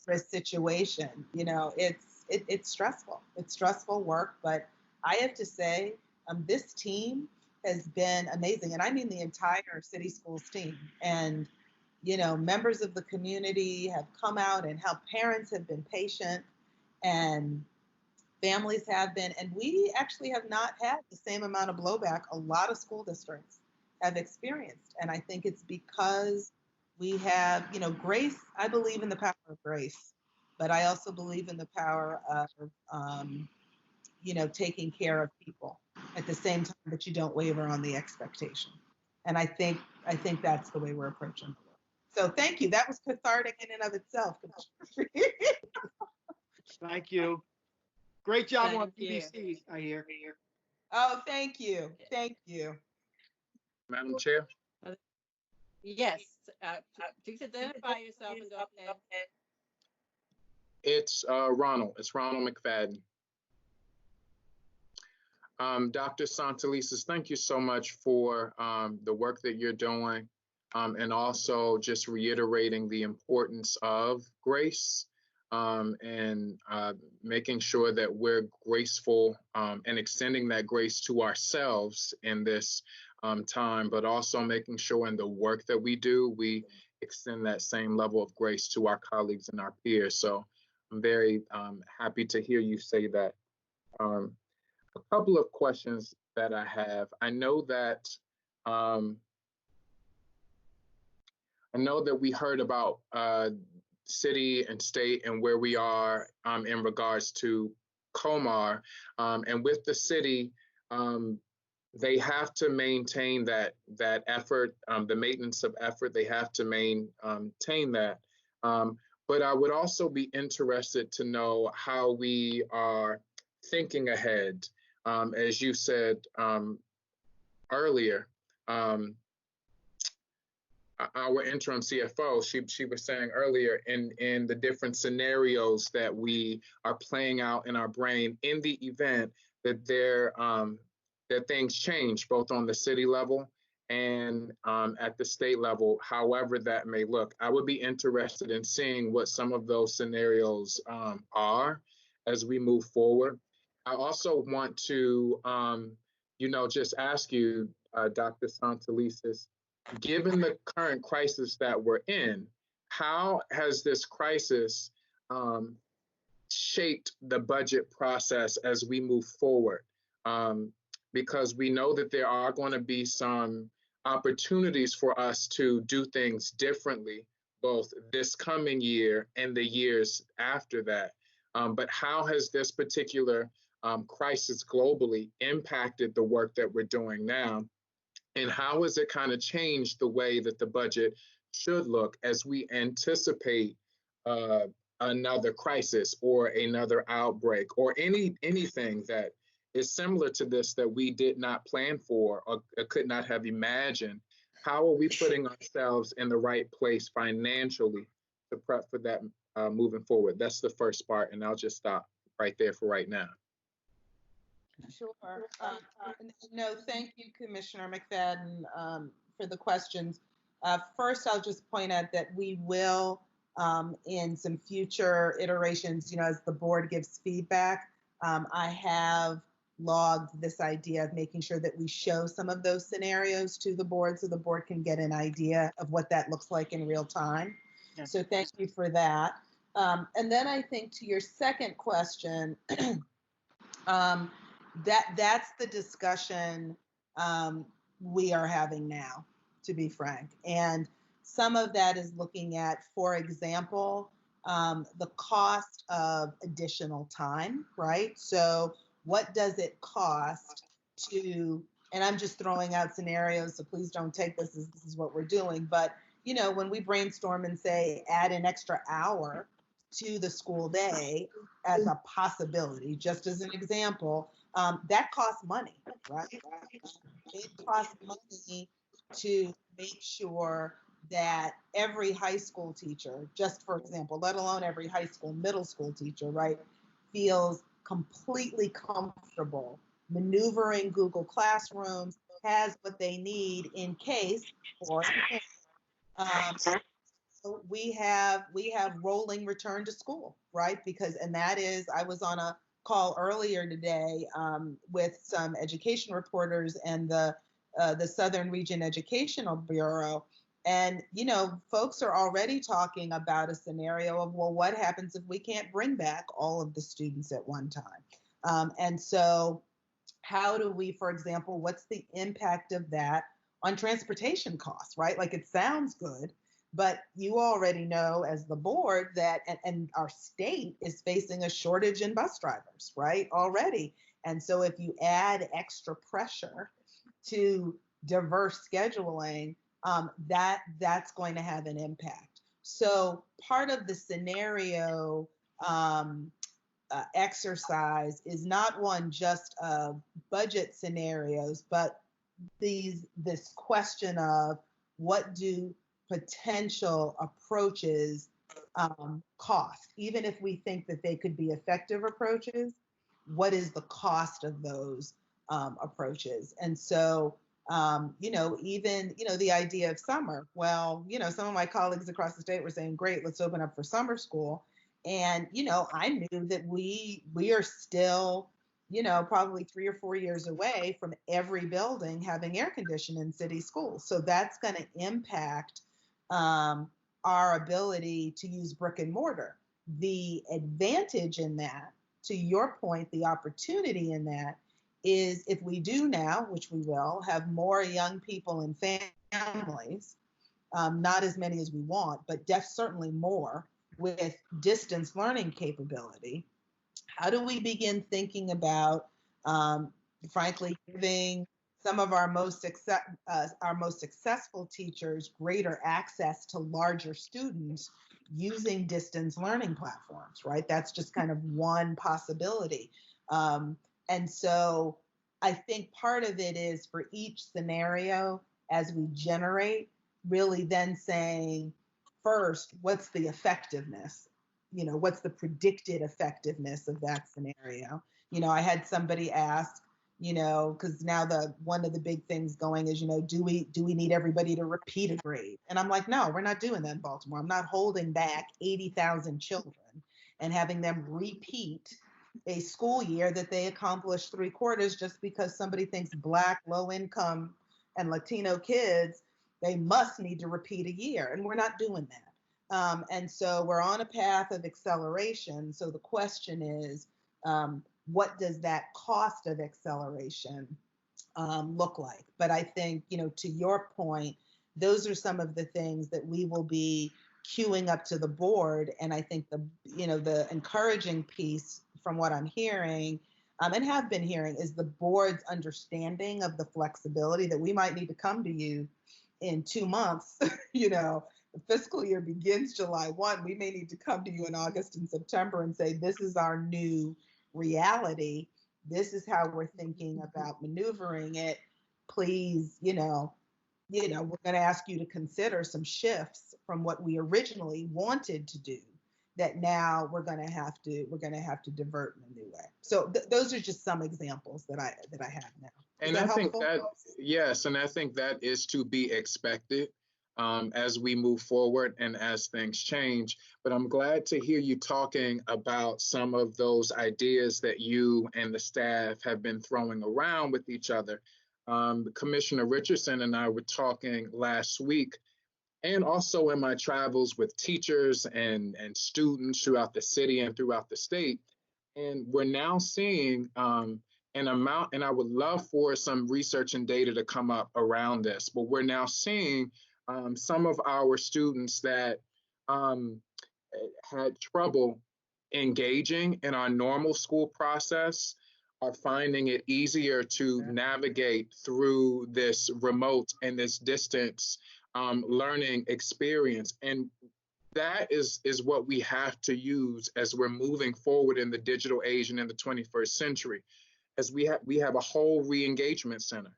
S7: for a situation, it's stressful. It's stressful work, but I have to say, this team has been amazing. And I mean the entire city schools team. And members of the community have come out and helped. Parents have been patient and families have been. And we actually have not had the same amount of blowback a lot of school districts have experienced. And I think it's because we have, grace. I believe in the power of grace, but I also believe in the power of, taking care of people at the same time that you don't waver on the expectation. And I think that's the way we're approaching it. So thank you. That was cathartic in and of itself.
S10: Thank you. Great job on
S1: Thank you.
S10: BBC, I hear.
S7: Oh, thank you. Thank you.
S4: Madam Chair?
S1: Yes, please identify yourself and go ahead.
S4: It's Ronald. It's Ronald McFadden. Dr. Santelises, thank you so much for the work that you're doing, and also just reiterating the importance of grace, and making sure that we're graceful, and extending that grace to ourselves in this time, but also making sure in the work that we do, we extend that same level of grace to our colleagues and our peers. So I'm very happy to hear you say that. A couple of questions that I have. I know that we heard about city and state and where we are in regards to Comar, and with the city, they have to maintain that effort, the maintenance of effort. They have to maintain that. But I would also be interested to know how we are thinking ahead. As you said earlier, our interim CFO, she was saying earlier, in the different scenarios that we are playing out in our brain in the event that that things change, both on the city level and at the state level, however that may look. I would be interested in seeing what some of those scenarios are as we move forward. I also want to, just ask you, Dr. Santelises, given the current crisis that we're in, how has this crisis shaped the budget process as we move forward? Because we know that there are going to be some opportunities for us to do things differently, both this coming year and the years after that. But how has this particular crisis globally impacted the work that we're doing now? And how has it kind of changed the way that the budget should look as we anticipate another crisis or another outbreak or anything that is similar to this that we did not plan for or could not have imagined? How are we putting ourselves in the right place financially to prep for that moving forward? That's the first part, and I'll just stop right there for right now.
S7: Sure. No, thank you, Commissioner McFadden, for the questions. First, I'll just point out that we will, in some future iterations, as the board gives feedback, I have logged this idea of making sure that we show some of those scenarios to the board so the board can get an idea of what that looks like in real time. So thank you for that. And then I think to your second question, that's the discussion we are having now, to be frank. And some of that is looking at, for example, the cost of additional time, right? So what does it cost to, and I'm just throwing out scenarios, so please don't take this as this is what we're doing, but when we brainstorm and say add an extra hour to the school day as a possibility, just as an example, that costs money, right? It costs money to make sure that every high school teacher, just for example, let alone every high school, middle school teacher, right, feels completely comfortable maneuvering Google Classrooms, has what they need in case, or we have rolling return to school, right? Because and that is, I was on a call earlier today with some education reporters and the Southern Region Educational Bureau, and folks are already talking about a scenario of, well, what happens if we can't bring back all of the students at one time? And so, how do we, for example, what's the impact of that on transportation costs, right? Like it sounds good, but you already know as the board that, and our state is facing a shortage in bus drivers, right? Already. And so if you add extra pressure to diverse scheduling, that's going to have an impact. So part of the scenario exercise is not one just of budget scenarios, but this question of what do potential approaches cost, even if we think that they could be effective approaches, what is the cost of those approaches? And so even the idea of summer, well, some of my colleagues across the state were saying, great, let's open up for summer school. And I knew that we are still probably 3 or 4 years away from every building having air conditioning in city schools. So that's going to impact our ability to use brick and mortar. The advantage in that, to your point, the opportunity in that is if we do now, which we will, have more young people and families, not as many as we want, but certainly more with distance learning capability. How do we begin thinking about, frankly, giving some of our most successful teachers greater access to larger students using distance learning platforms, right? That's just kind of one possibility. And so I think part of it is for each scenario as we generate, really then saying, first, what's the effectiveness? What's the predicted effectiveness of that scenario? I had somebody ask, because now one of the big things going is, do we need everybody to repeat a grade? And I'm like, no, we're not doing that in Baltimore. I'm not holding back 80,000 children and having them repeat a school year that they accomplished 3/4 just because somebody thinks Black, low income, and Latino kids, they must need to repeat a year. And we're not doing that. And so we're on a path of acceleration. So the question is, what does that cost of acceleration look like? But I think, to your point, those are some of the things that we will be queuing up to the board. And I think the encouraging piece from what I'm hearing and have been hearing is the board's understanding of the flexibility that we might need to come to you in 2 months. The fiscal year begins July 1. We may need to come to you in August and September and say, this is our new reality. This is how we're thinking about maneuvering it. Please, we're going to ask you to consider some shifts from what we originally wanted to do that now we're going to have to divert in a new way. So those are just some examples that I have now.
S4: And I think that, yes, and I think that is to be expected as we move forward and as things change. But I'm glad to hear you talking about some of those ideas that you and the staff have been throwing around with each other. Commissioner Richardson and I were talking last week, and also in my travels with teachers and students throughout the city and throughout the state. And we're now seeing an amount, and I would love for some research and data to come up around this, but we're now seeing some of our students that had trouble engaging in our normal school process are finding it easier to navigate through this remote and this distance learning experience. And that is what we have to use as we're moving forward in the digital age and in the 21st century, as we have a whole re-engagement center.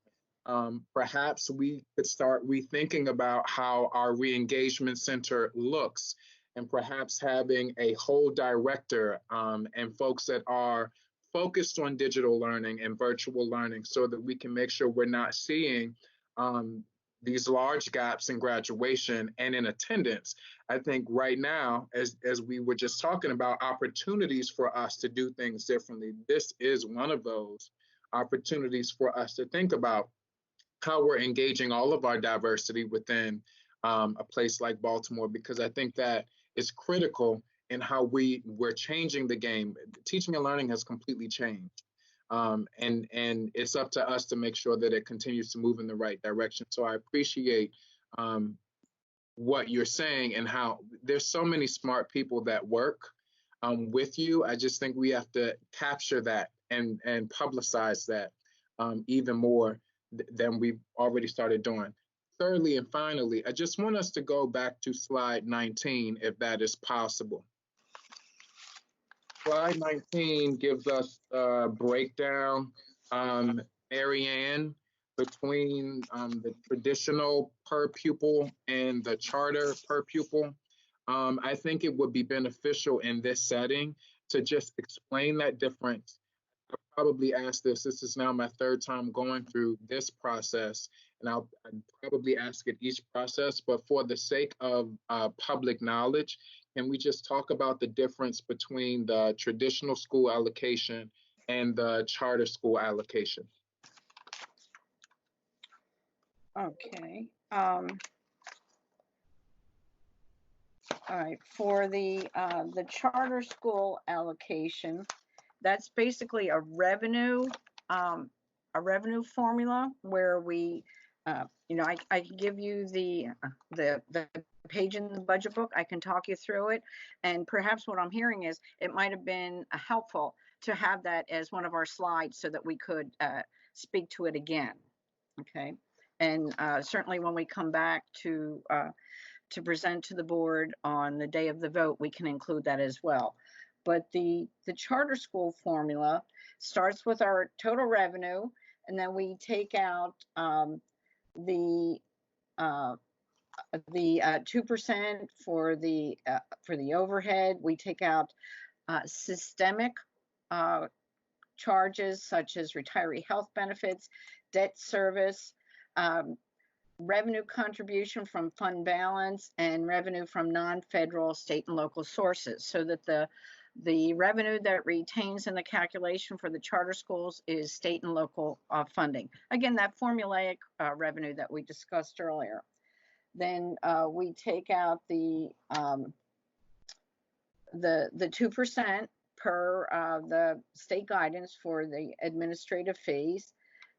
S4: perhaps we could start rethinking about how our re-engagement center looks, and perhaps having a whole director and folks that are focused on digital learning and virtual learning, so that we can make sure we're not seeing these large gaps in graduation and in attendance. I think right now, as we were just talking about opportunities for us to do things differently, this is one of those opportunities for us to think about how we're engaging all of our diversity within a place like Baltimore, because I think that is critical in how we're changing the game. Teaching and learning has completely changed. And it's up to us to make sure that it continues to move in the right direction. So I appreciate what you're saying, and how there's so many smart people that work with you. I just think we have to capture that and publicize that even more than we've already started doing. Thirdly and finally, I just want us to go back to slide 19, if that is possible. Slide 19 gives us a breakdown, Marianne, between the traditional per pupil and the charter per pupil. I think it would be beneficial in this setting to just explain that difference. I'll probably ask this is now my third time going through this process, and I'd probably ask it each process, but for the sake of public knowledge, can we just talk about the difference between the traditional school allocation and the charter school allocation?
S9: Okay. All right. For the charter school allocation, that's basically a revenue formula where we, I can give you the page in the budget book. I can talk you through it, and perhaps what I'm hearing is it might have been helpful to have that as one of our slides so that we could speak to it again. Okay, and certainly when we come back to present to the board on the day of the vote, we can include that as well. But the charter school formula starts with our total revenue, and then we take out the 2% for the overhead. We take out systemic charges such as retiree health benefits, debt service, revenue contribution from fund balance, and revenue from non-federal, state, and local sources, so that the revenue that retains in the calculation for the charter schools is state and local funding. Again, that formulaic revenue that we discussed earlier. Then we take out the 2% per the state guidance for the administrative fees.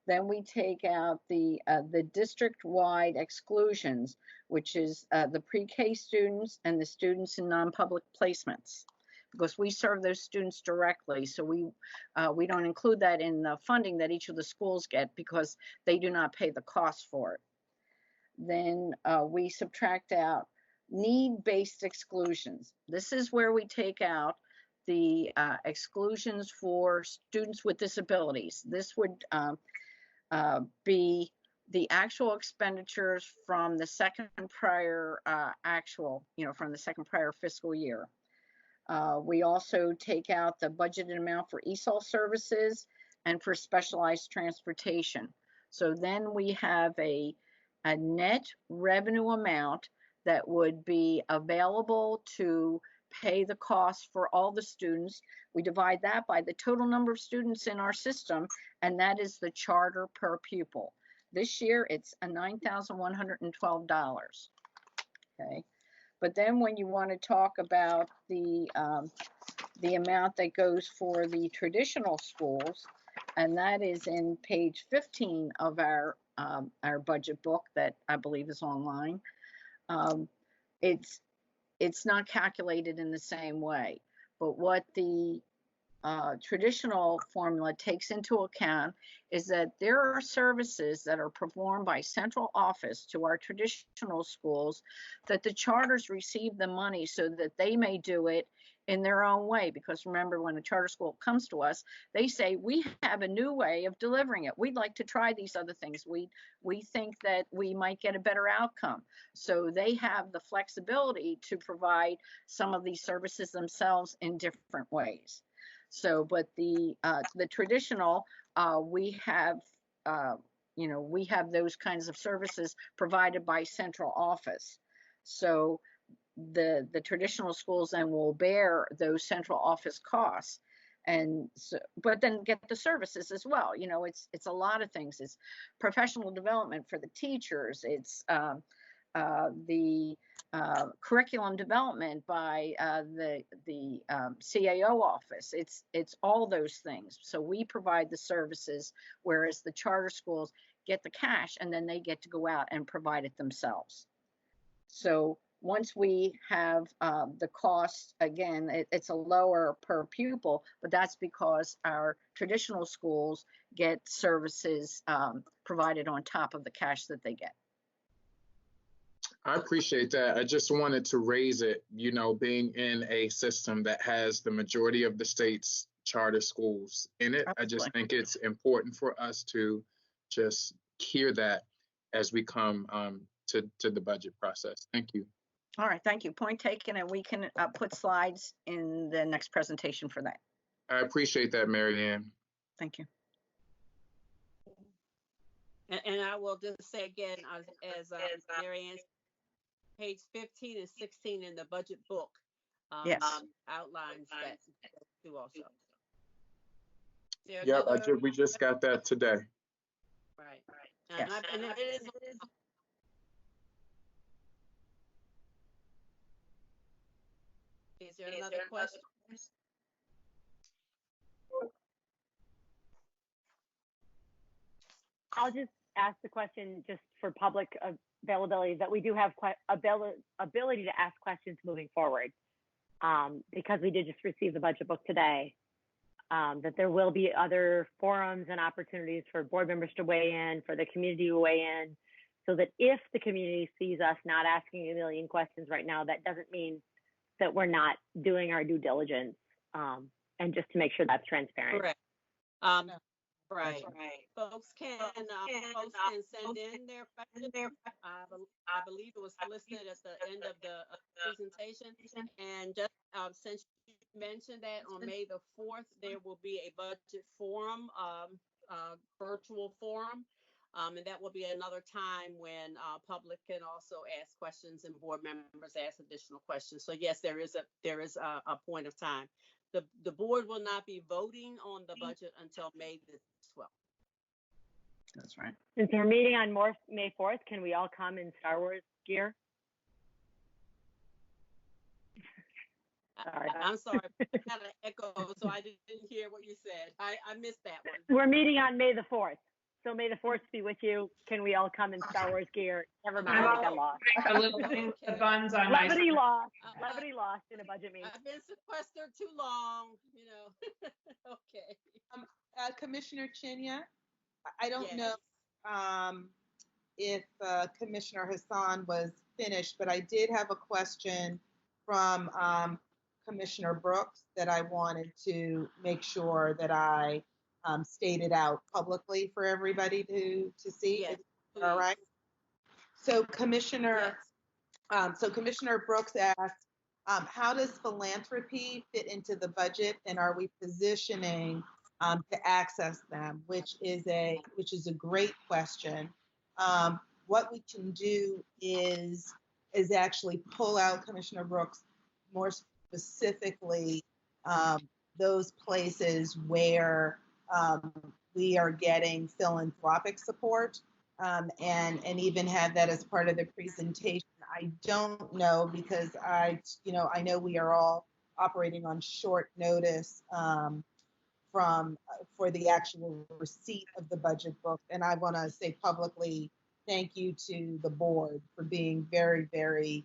S9: Then we take out the district-wide exclusions, which is the pre-K students and the students in non-public placements, because we serve those students directly. So we don't include that in the funding that each of the schools get, because they do not pay the cost for it. Then we subtract out need-based exclusions. This is where we take out the exclusions for students with disabilities. This would be the actual expenditures from the second prior from the second prior fiscal year. We also take out the budgeted amount for ESOL services and for specialized transportation. So then we have a net revenue amount that would be available to pay the cost for all the students. We divide that by the total number of students in our system, and that is the charter per pupil. This year, it's $9,112. Okay, but then when you want to talk about the amount that goes for the traditional schools, and that is in page 15 of our budget book that I believe is online. It's not calculated in the same way, but what the traditional formula takes into account is that there are services that are performed by central office to our traditional schools that the charters receive the money so that they may do it in their own way. Because remember, when a charter school comes to us, they say, we have a new way of delivering it. We'd like to try these other things. We think that we might get a better outcome. So they have the flexibility to provide some of these services themselves in different ways. So, but the traditional, we have, we have those kinds of services provided by central office. So the traditional schools then will bear those central office costs, and so, but then get the services as well. It's a lot of things. It's professional development for the teachers. It's the curriculum development by the CAO office. It's all those things. So we provide the services, whereas the charter schools get the cash and then they get to go out and provide it themselves. So once we have the cost, again, it's a lower per pupil, but that's because our traditional schools get services provided on top of the cash that they get.
S4: I appreciate that. I just wanted to raise it, being in a system that has the majority of the state's charter schools in it. I just think it's important for us to just hear that as we come to the budget process. Thank you.
S9: All right, thank you. Point taken, and we can put slides in the next presentation for that.
S4: I appreciate that, Mary Ann.
S9: Thank you.
S1: And I will just say again, as Mary Ann, page 15 and 16 in the budget book
S9: Yes.
S1: outlines that too also.
S4: Yep, we just got that today.
S1: Right.
S9: Yes.
S1: And it is. Is there another question?
S2: I'll just ask the question just for public availability, that we do have ability to ask questions moving forward, because we did just receive the budget book today, that there will be other forums and opportunities for board members to weigh in, for the community to weigh in, so that if the community sees us not asking a million questions right now, that doesn't mean that we're not doing our due diligence, and just to make sure that's transparent.
S1: Correct. Right. Folks can send in their questions. I believe it was listed at the end of the presentation. And just since you mentioned that, on May the 4th, there will be a budget forum, virtual forum. And that will be another time when public can also ask questions and board members ask additional questions. So yes, there is a point of time. The board will not be voting on the budget until May the 12th.
S9: That's right.
S2: Since we're meeting on May 4th, can we all come in Star Wars gear? Sorry.
S1: I'm sorry, I had an echo, so I didn't hear what you said. I missed that one.
S2: We're meeting on May the 4th. So may the 4th be with you. Can we all come in Star Wars gear? Never mind, I got lost.
S8: A little thing, the buns on my.
S2: Levity lost in a budget meeting.
S1: I've been sequestered too long, Okay.
S7: Commissioner Chinya, I don't
S1: Yes.
S7: know if Commissioner Hassan was finished, but I did have a question from Commissioner Brooks that I wanted to make sure that I stated out publicly for everybody to see.
S1: Yes,
S7: All right. So Commissioner Brooks asked, how does philanthropy fit into the budget, and are we positioning to access them, which is a great question. What we can do is actually pull out, Commissioner Brooks, more specifically those places where we are getting philanthropic support, and even have that as part of the presentation. I don't know, because I know we are all operating on short notice for the actual receipt of the budget book. And I want to say publicly, thank you to the board for being very, very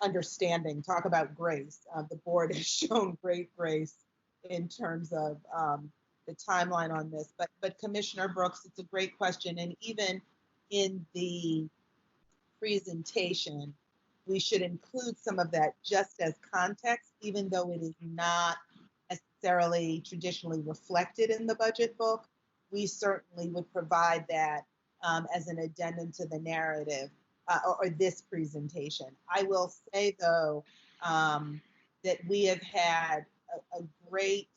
S7: understanding. Talk about grace. The board has shown great grace in terms of the timeline on this. But Commissioner Brooks, it's a great question. And even in the presentation, we should include some of that just as context, even though it is not necessarily traditionally reflected in the budget book. We certainly would provide that as an addendum to the narrative or this presentation. I will say, though, that we have had a great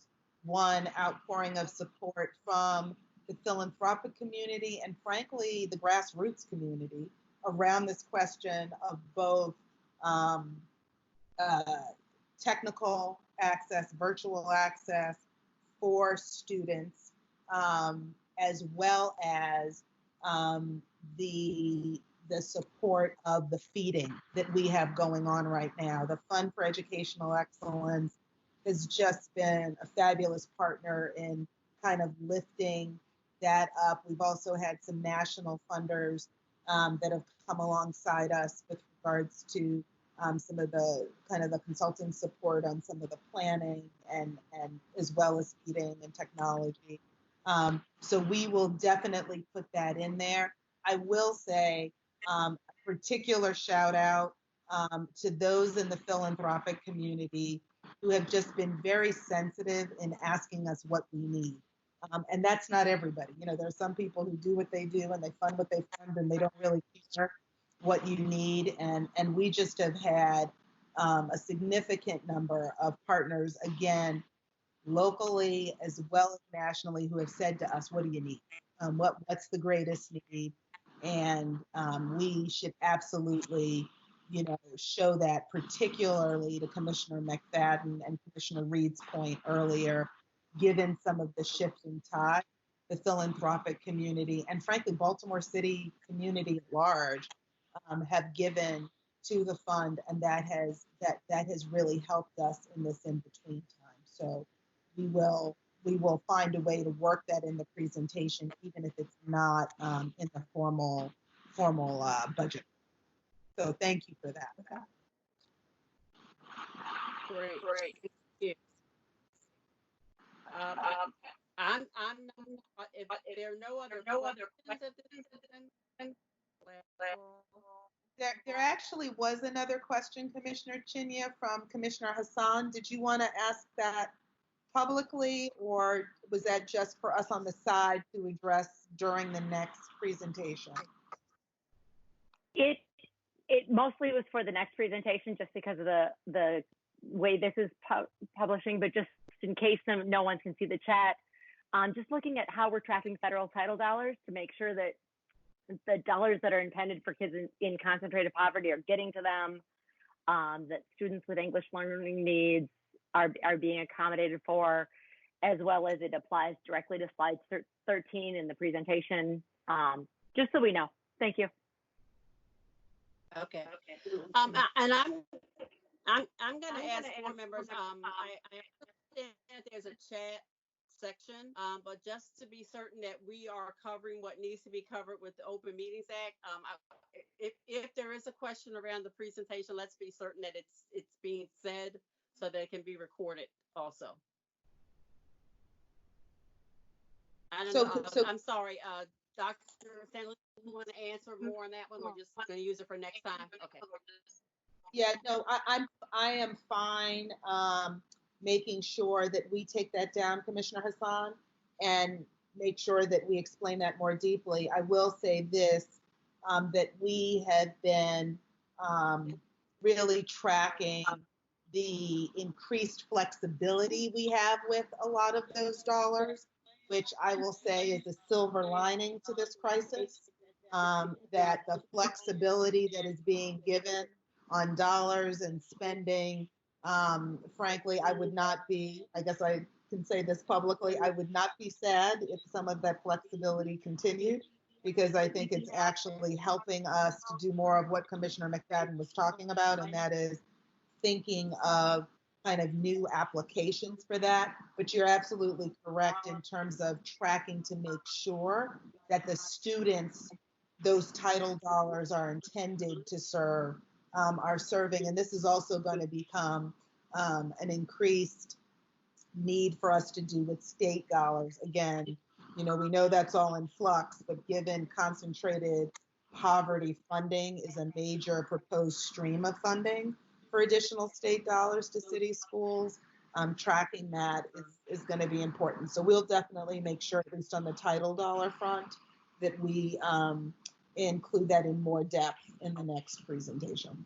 S7: outpouring of support from the philanthropic community and, frankly, the grassroots community around this question of both technical access, virtual access for students, as well as the support of the feeding that we have going on right now. The Fund for Educational Excellence has just been a fabulous partner in kind of lifting that up. We've also had some national funders that have come alongside us with regards to some of the kind of the consulting support on some of the planning and as well as feeding and technology. So we will definitely put that in there. I will say a particular shout out to those in the philanthropic community who have just been very sensitive in asking us what we need. And that's not everybody. You know, there are some people who do what they do and they fund what they fund and they don't really care what you need. And we just have had a significant number of partners, again, locally as well as nationally, who have said to us, what do you need? What's the greatest need? And we should absolutely, you know, show that, particularly to Commissioner McFadden and Commissioner Reed's point earlier, given some of the shift in tide, the philanthropic community and frankly, Baltimore City community at large have given to the fund, and that has really helped us in this in-between time. So we will find a way to work that in the presentation, even if it's not in the formal budget. So thank you for that.
S1: Great. Thank you. I'm if there are no other questions at this time,
S7: There actually was another question, Commissioner Chinya, from Commissioner Hassan. Did you want to ask that publicly, or was that just for us on the side to address during the next presentation?
S2: It mostly was for the next presentation, just because of the way this is publishing, but just in case no one can see the chat, just looking at how we're tracking federal title dollars to make sure that the dollars that are intended for kids in concentrated poverty are getting to them, that students with English learning needs are being accommodated for, as well as it applies directly to slide 13 in the presentation, just so we know. Thank you.
S1: Okay. And I'm going to ask board members. I understand that there's a chat section, but just to be certain that we are covering what needs to be covered with the Open Meetings Act. If there is a question around the presentation, let's be certain that it's being said so that it can be recorded also. I don't know. I'm sorry, Dr. Stanley, you want to answer more on that one? We're just going to use it for next time. Okay.
S7: Yeah, no, I am fine making sure that we take that down, Commissioner Hassan, and make sure that we explain that more deeply. I will say this, that we have been really tracking the increased flexibility we have with a lot of those dollars, which I will say is a silver lining to this crisis, that the flexibility that is being given on dollars and spending, frankly, I would not be, I guess I can say this publicly, I would not be sad if some of that flexibility continued, because I think it's actually helping us to do more of what Commissioner McFadden was talking about, and that is thinking of kind of new applications for that. But you're absolutely correct in terms of tracking to make sure that the students those title dollars are intended to serve are serving. And this is also going to become an increased need for us to do with state dollars. Again, you know, we know that's all in flux, but given concentrated poverty funding is a major proposed stream of funding for additional state dollars to city schools. Tracking that is going to be important. So we'll definitely make sure, at least on the title dollar front, that we include that in more depth in the next presentation.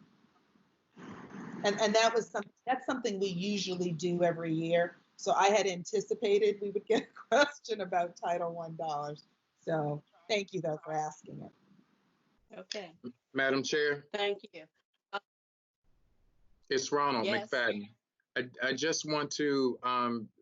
S7: And that's something we usually do every year. So I had anticipated we would get a question about Title I dollars. So thank you though for asking it.
S1: Okay,
S4: Madam Chair,
S1: thank you.
S4: it's Ronald
S1: Yes.
S4: McFadden. I just want to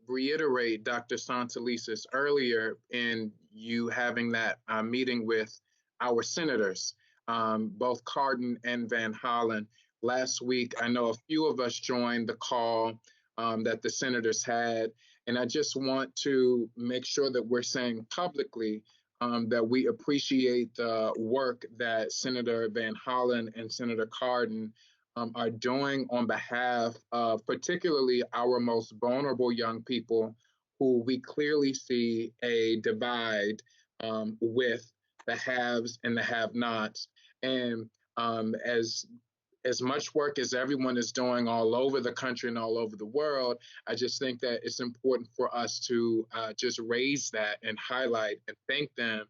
S4: reiterate Dr. Santelisa's earlier in you having that meeting with our senators, both Cardin and Van Hollen. Last week, I know a few of us joined the call that the senators had, and I just want to make sure that we're saying publicly that we appreciate the work that Senator Van Hollen and Senator Cardin are doing on behalf of particularly our most vulnerable young people who we clearly see a divide with the haves and the have-nots. And as much work as everyone is doing all over the country and all over the world, I just think that it's important for us to just raise that and highlight and thank them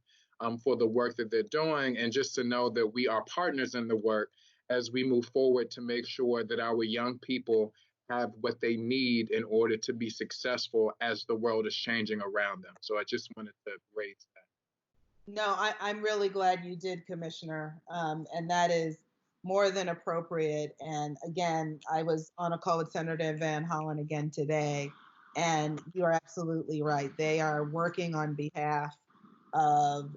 S4: for the work that they're doing, and just to know that we are partners in the work as we move forward to make sure that our young people have what they need in order to be successful as the world is changing around them. So I just wanted to raise that.
S7: No, I'm really glad you did, Commissioner, and that is more than appropriate. And again, I was on a call with Senator Van Hollen again today, and you are absolutely right. They are working on behalf of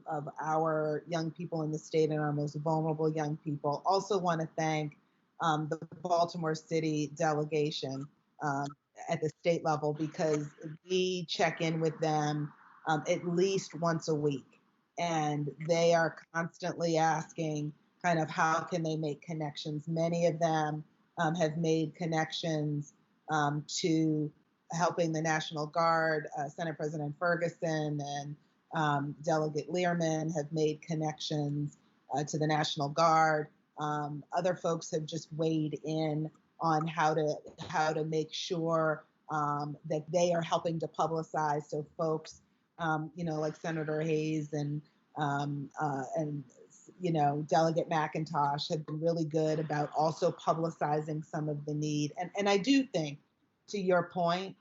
S7: our young people in the state and our most vulnerable young people. Also want to thank the Baltimore City delegation at the state level, because we check in with them at least once a week. And they are constantly asking kind of how can they make connections. Many of them have made connections to helping the National Guard. Senate President Ferguson and Delegate Learman have made connections to the National Guard. Other folks have just weighed in on how to make sure that they are helping to publicize. So folks, like Senator Hayes and Delegate McIntosh have been really good about also publicizing some of the need. And I do think, to your point,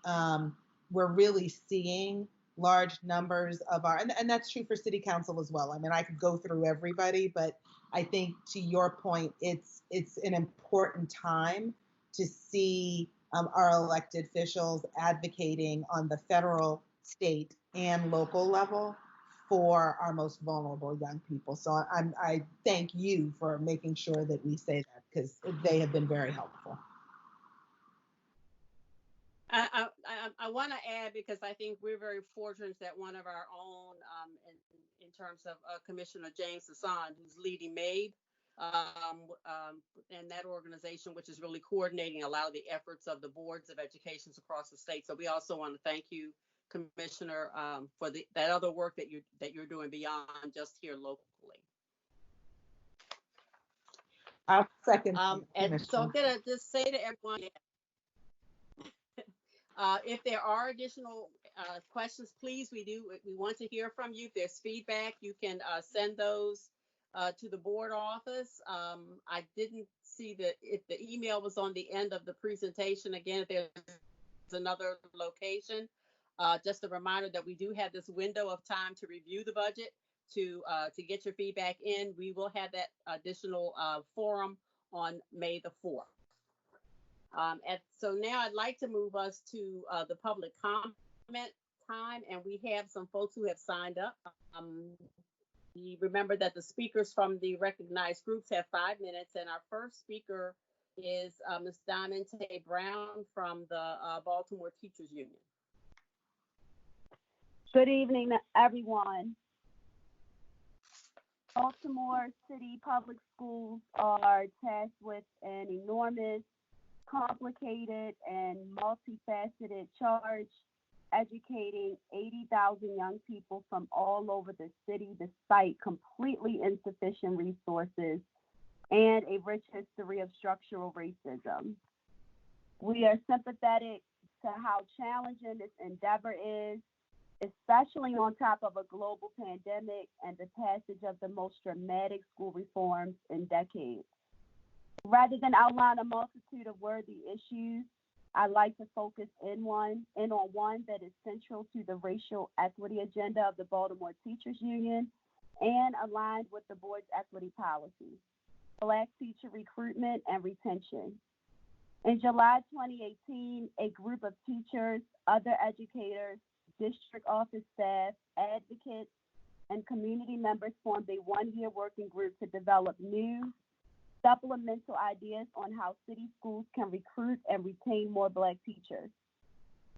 S7: we're really seeing large numbers of and that's true for City Council as well. I mean, I could go through everybody, but I think to your point, it's an important time to see our elected officials advocating on the federal, state, and local level for our most vulnerable young people. So I thank you for making sure that we say that, because they have been very helpful.
S1: I want to add, because I think we're very fortunate that one of our own, in terms of Commissioner James Hassan, who's leading MAID, and that organization, which is really coordinating a lot of the efforts of the boards of educations across the state. So we also want to thank you, Commissioner, for that other work that you're doing beyond just here locally.
S7: I'll second.
S1: And so I'm gonna just say to everyone, if there are additional questions, please, we want to hear from you. If there's feedback, you can send those to the board office. I didn't see if the email was on the end of the presentation. Again, if there's another location, just a reminder that we do have this window of time to review the budget, to get your feedback in. We will have that additional forum on May the 4th. So now I'd like to move us to the public comment time, and we have some folks who have signed up. We remember that the speakers from the recognized groups have 5 minutes, and our first speaker is Ms. Diamond Tay Brown from the Baltimore Teachers Union.
S11: Good evening, everyone. Baltimore City Public Schools are tasked with an enormous, complicated, and multifaceted charge educating 80,000 young people from all over the city despite completely insufficient resources and a rich history of structural racism. We are sympathetic to how challenging this endeavor is, especially on top of a global pandemic and the passage of the most dramatic school reforms in decades. Rather than outline a multitude of worthy issues, I'd like to focus in on one that is central to the racial equity agenda of the Baltimore Teachers Union and aligned with the board's equity policy: Black teacher recruitment and retention. In July 2018, a group of teachers, other educators, district office staff, advocates, and community members formed a one-year working group to develop new, supplemental ideas on how city schools can recruit and retain more Black teachers.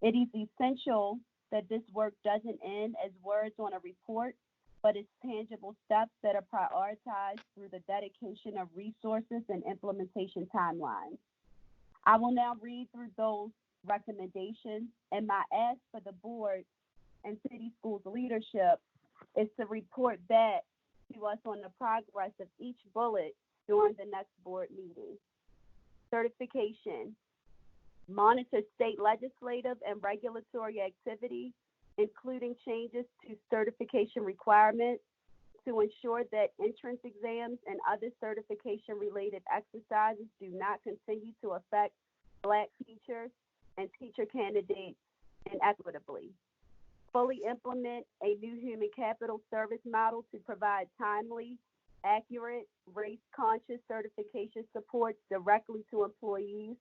S11: It is essential that this work doesn't end as words on a report, but as tangible steps that are prioritized through the dedication of resources and implementation timelines. I will now read through those recommendations, and my ask for the board and city schools leadership is to report back to us on the progress of each bullet during the next board meeting. Certification: monitor state legislative and regulatory activity, including changes to certification requirements to ensure that entrance exams and other certification-related exercises do not continue to affect Black teachers and teacher candidates inequitably. Fully implement a new human capital service model to provide timely, accurate, race-conscious certification supports directly to employees,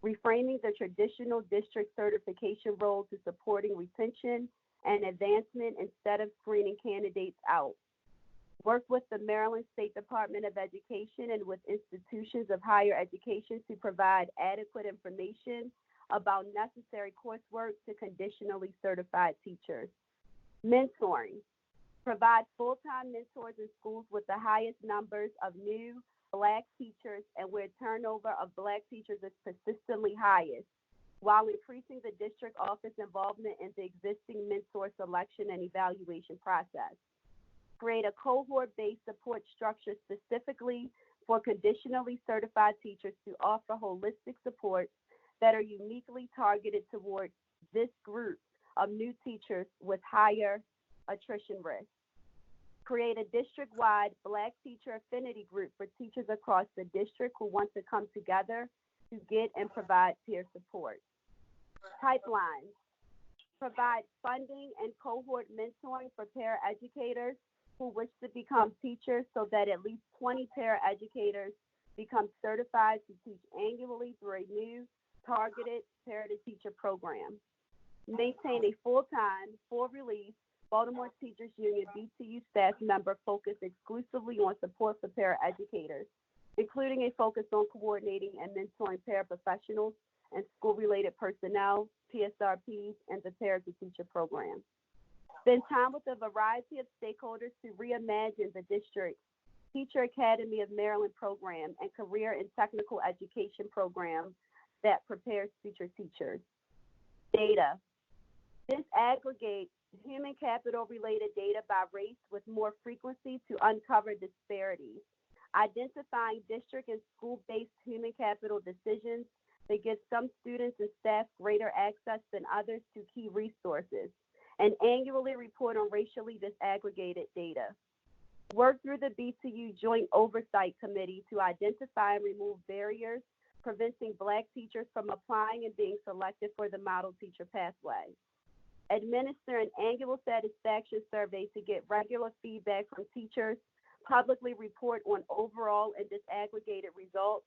S11: reframing the traditional district certification role to supporting retention and advancement instead of screening candidates out. Work with the Maryland State Department of Education and with institutions of higher education to provide adequate information about necessary coursework to conditionally certified teachers. Mentoring: provide full-time mentors in schools with the highest numbers of new Black teachers and where turnover of Black teachers is persistently highest, while increasing the district office involvement in the existing mentor selection and evaluation process. Create a cohort-based support structure specifically for conditionally certified teachers to offer holistic supports that are uniquely targeted towards this group of new teachers with higher attrition risk. Create a district-wide Black teacher affinity group for teachers across the district who want to come together to get and provide peer support. Pipelines: provide funding and cohort mentoring for paraeducators who wish to become teachers so that at least 20 paraeducators become certified to teach annually through a new targeted parent-to-teacher program. Maintain a full-time, full-release Baltimore Teachers Union BTU staff member focused exclusively on support for paraeducators, including a focus on coordinating and mentoring paraprofessionals and school-related personnel, PSRPs, and the parent-to-teacher program. Spend time with a variety of stakeholders to reimagine the district's Teacher Academy of Maryland program and career and technical education program that prepares future teachers. Data: disaggregate human capital related data by race with more frequency to uncover disparities, identifying district and school-based human capital decisions that give some students and staff greater access than others to key resources, and annually report on racially disaggregated data. Work through the BTU Joint Oversight Committee to identify and remove barriers preventing Black teachers from applying and being selected for the model teacher pathway. Administer an annual satisfaction survey to get regular feedback from teachers, publicly report on overall and disaggregated results,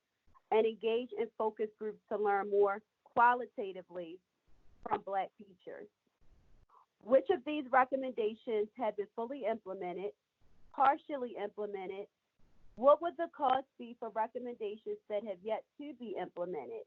S11: and engage in focus groups to learn more qualitatively from Black teachers. Which of these recommendations have been fully implemented, partially implemented? What would the cost be for recommendations that have yet to be implemented?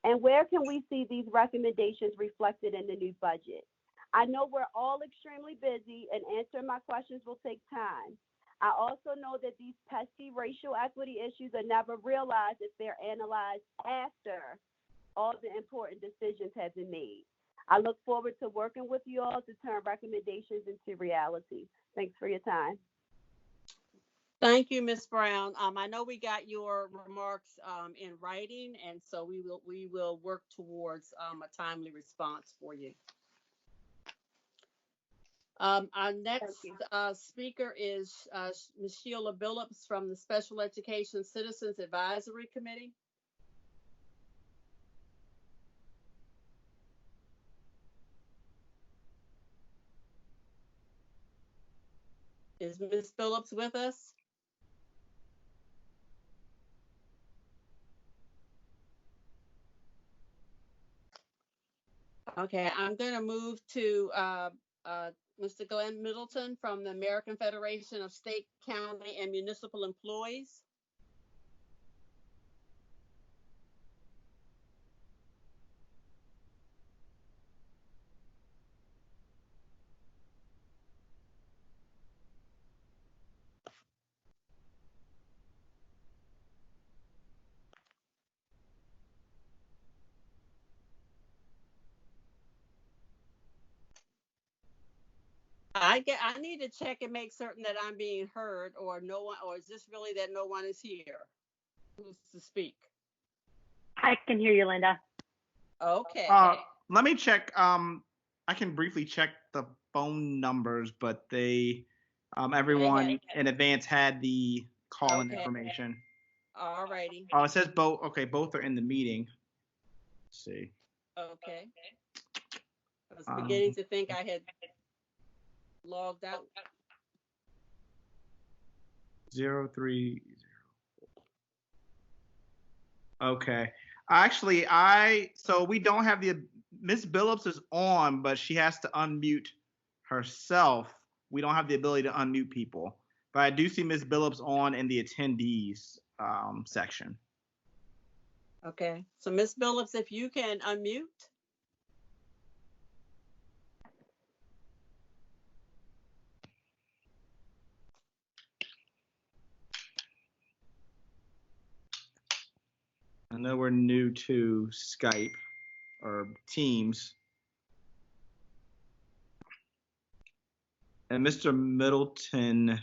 S11: And where can we see these recommendations reflected in the new budget? I know we're all extremely busy and answering my questions will take time. I also know that these pesky racial equity issues are never realized if they're analyzed after all the important decisions have been made. I look forward to working with you all to turn recommendations into reality. Thanks for your time.
S1: Thank you, Ms. Brown. I know we got your remarks in writing, and so we will work towards a timely response for you. Our next speaker is Ms. Sheila Billups from the Special Education Citizens Advisory Committee. Is Ms. Billups with us? Okay, I'm going to move to Mr. Glenn Middleton from the American Federation of State, County, and Municipal Employees. I need to check and make certain that I'm being heard, or no one, or is this really that no one is here who's to speak?
S2: I can hear you, Linda.
S1: Okay.
S5: Let me check. I can briefly check the phone numbers, but they, everyone in advance had the call-in information.
S1: All righty.
S5: Oh, it says both. Okay, both are in the meeting. Let's see.
S1: Okay. I was beginning to think I had logged out.
S5: 030. Okay. Actually, so we don't have Ms. Billups is on, but she has to unmute herself. We don't have the ability to unmute people. But I do see Ms. Billups on in the attendees section.
S1: Okay. So Ms. Billups, if you can unmute.
S5: I know we're new to Skype or Teams. And Mr. Middleton.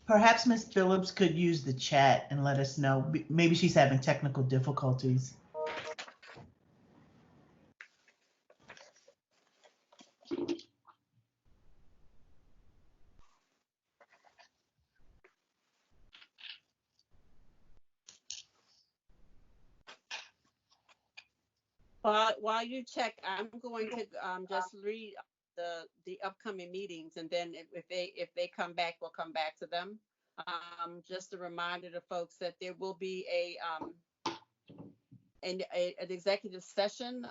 S12: Perhaps Ms. Phillips could use the chat and let us know. Maybe she's having technical difficulties.
S1: While you check, I'm going to just read the upcoming meetings, and then if they come back, we'll come back to them. Just a reminder to folks that there will be an executive session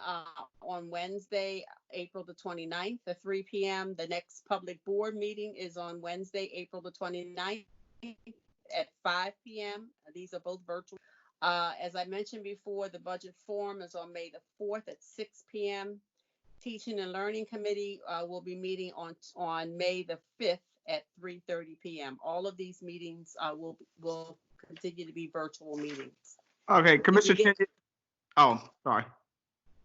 S1: on Wednesday, April the 29th at 3 p.m. The next public board meeting is on Wednesday, April the 29th at 5 p.m. These are both virtual. As I mentioned before, the budget forum is on May the 4th at 6 p.m. Teaching and Learning Committee will be meeting on May the 5th at 3:30 p.m. All of these meetings will continue to be virtual meetings.
S5: Okay, Commissioner. Oh, sorry.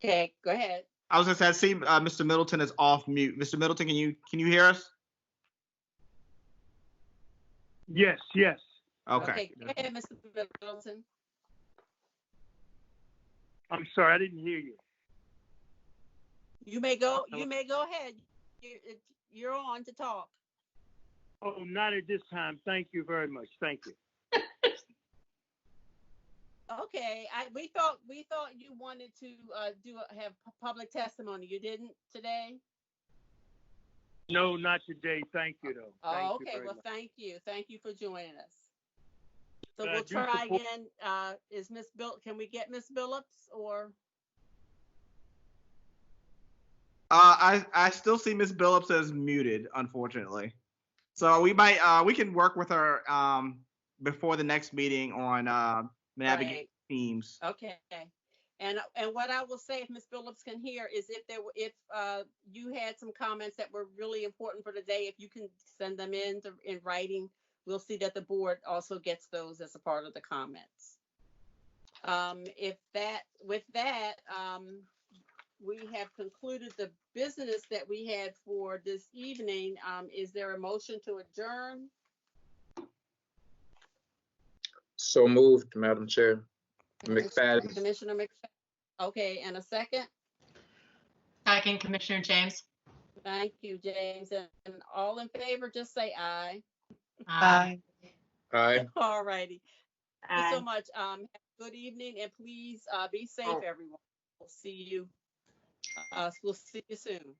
S1: Okay, go ahead.
S5: I was gonna say, I see Mr. Middleton is off mute. Mr. Middleton, can you hear us?
S13: Yes.
S5: Okay.
S1: Go ahead, Mr. Middleton.
S13: I'm sorry, I didn't hear you.
S1: You may go ahead. You're on to talk.
S13: Oh, not at this time. Thank you very much. Thank you.
S1: Okay, we thought you wanted to have public testimony. You didn't today?
S13: No, not today. Thank you, though.
S1: Oh, okay. Well, thank you. Thank you for joining us. So we'll try again. Can we get Miss Billups or?
S5: I still see Miss Billups as muted, unfortunately. So we can work with her before the next meeting on navigate Teams.
S1: Okay. And what I will say, if Ms. Phillips can hear, is if you had some comments that were really important for today, if you can send them in writing, we'll see that the board also gets those as a part of the comments. With that, we have concluded the business that we had for this evening. Is there a motion to adjourn?
S4: So moved, Madam Chair. McFadden.
S1: Commissioner McFadden. Okay, and a second?
S14: Second, Commissioner James.
S1: Thank you, James. And all in favor, just say aye.
S12: Aye.
S4: Aye.
S1: All righty. Thank you so
S2: Aye.
S1: much. Have a good evening, and please be safe, everyone. We'll see you. We'll see you soon.